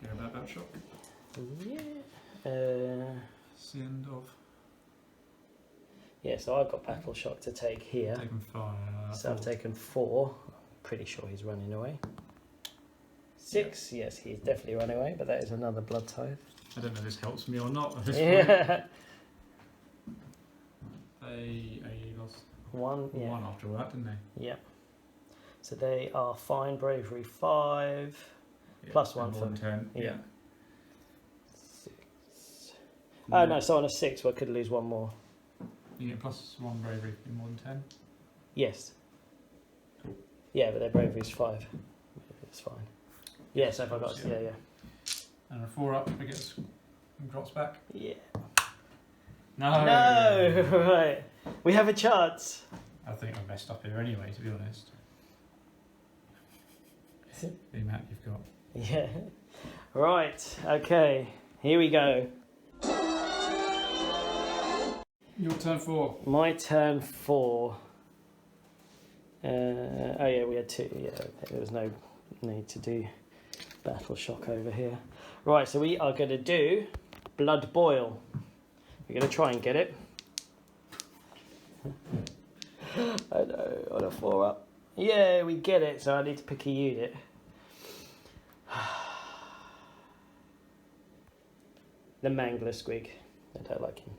Care about that shock? Yeah. It's the end of. Yeah, so I've got battle shock to take here. Taken 5. So I've taken 4. Pretty sure he's running away. 6. Yep. Yes, he's definitely running away, but that is another blood tithe. I don't know if this helps me or not at this Yeah. They lost 1. Yeah. 1 after that, didn't they? Yeah. So they are fine, bravery 5, Yeah, plus 1 more for than 10. Yeah. 6. Oh no, so on a 6, I could lose 1 more. You get plus 1 bravery in more than 10. Yes. Cool. Yeah, but their bravery is 5. It's fine. Yeah, so if I got yeah. And a 4 up, it gets drops back. Yeah. No. No. Right. We have a chance. I think I messed up here anyway, to be honest. The amount you've got. Yeah. Right. Okay. Here we go. Your turn 4. My turn 4. Oh yeah, we had 2. Yeah, there was no need to do battle shock over here. Right, so we are going to do blood boil. We're going to try and get it. I know, on a 4 up. Yeah, we get it, so I need to pick a unit. The Mangler Squig. I don't like him.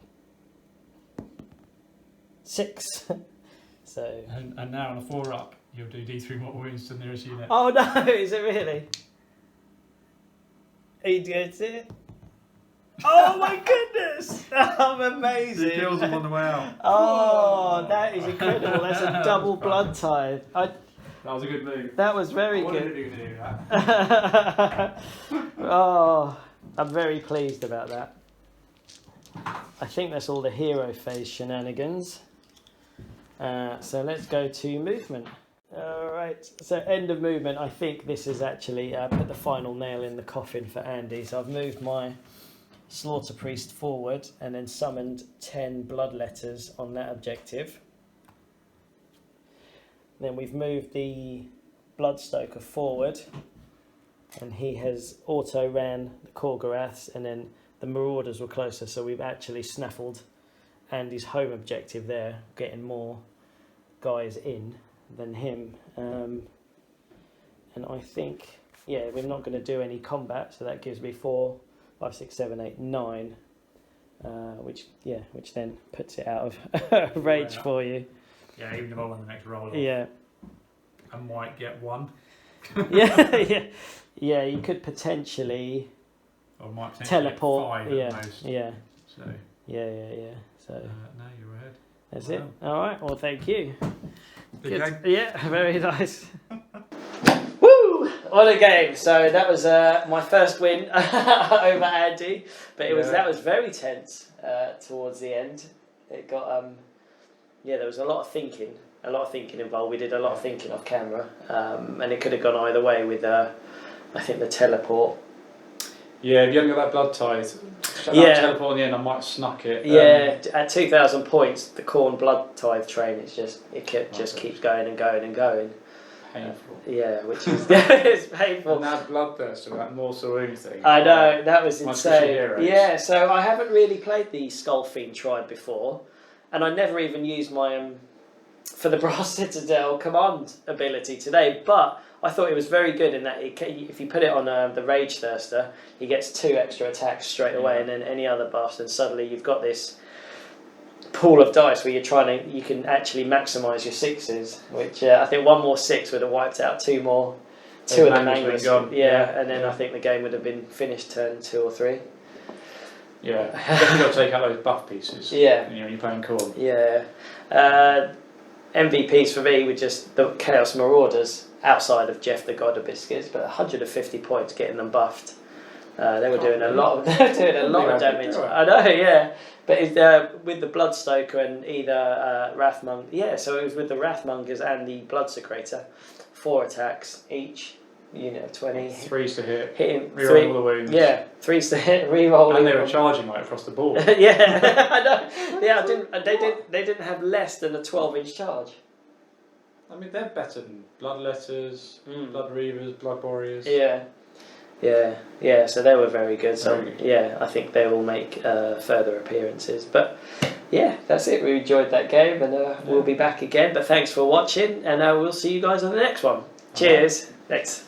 6. So. And now on a 4 up, you'll do D3 more wounds to the nearest unit. Oh no, is it really? He gets it. Oh my goodness! I'm amazing. He kills him on the way out. Oh, that is incredible. That's a double blood tithe. That was a good move. That was very I good. wanted to do that. Oh, I'm very pleased about that. I think that's all the hero phase shenanigans. So let's go to movement. Alright, so end of movement. I think this is actually put the final nail in the coffin for Andy. So I've moved my Slaughter Priest forward and then summoned 10 blood letters on that objective. Then we've moved the Bloodstoker forward and he has auto ran the Korgoraths, and then the Marauders were closer, so we've actually snaffled Andy's home objective there, getting more guys in than him. And I think, yeah, we're not going to do any combat, so that gives me 4, 5, 6, 7, 8, 9, which then puts it out of rage for you. Yeah, even if I won the next roll, Yeah. I might get 1. yeah. You could potentially Or might potentially teleport. Get 5 at most. Yeah. So. Yeah. So. No, you're ahead. That's it. All right. Well, thank you. Good game. Yeah, very nice. Woo! What a game! So that was my first win over Andy, but that was very tense towards the end. It got there was a lot of thinking involved. We did a lot of thinking off camera, and it could have gone either way with I think the teleport. Yeah, if you hadn't got that blood tithe, teleport in the end, I might have snuck it. Yeah, at 2,000 points, the Khorne blood tithe train, it just keeps going and going and going. painful. Yeah, which is it's painful. And that bloodthirster, that morsel wound thing. I know, that was My insane. heroes. Yeah, so I haven't really played the Skull Fiend tribe before, and I never even used my for the Brass Citadel command ability today, but I thought it was very good in that if you put it on the Rage Thirster, he gets 2 extra attacks straight away, and then any other buffs, and suddenly you've got this pool of dice where you can actually maximise your 6s, which I think 1 more 6 would have wiped out 2 of the main gone. Yeah, and then I think the game would have been finished turn 2 or 3. Yeah, definitely got to take out those buff pieces. Yeah, when you're playing Khorne. Yeah, MVPs for me were just the Chaos Marauders outside of Jeff the God of Biscuits, but 150 points getting them buffed. They were doing a lot of damage. I know, yeah. But with the Bloodstoker and either Wrathmonger, so it was with the Wrathmongers and the Bloodsecrator, 4 attacks each. 20. 3s to hit. Hitting reroll all the wounds. Yeah, 3s to hit, reroll. And they were charging like across the board. Yeah, I know. Yeah, they didn't have less than a 12-inch charge. I mean, they're better than Bloodletters, Blood Reavers, Blood Warriors. Yeah. So they were very good. So I think they will make further appearances. But yeah, that's it. We enjoyed that game, and we'll be back again. But thanks for watching, and we'll see you guys on the next one. Cheers. Thanks.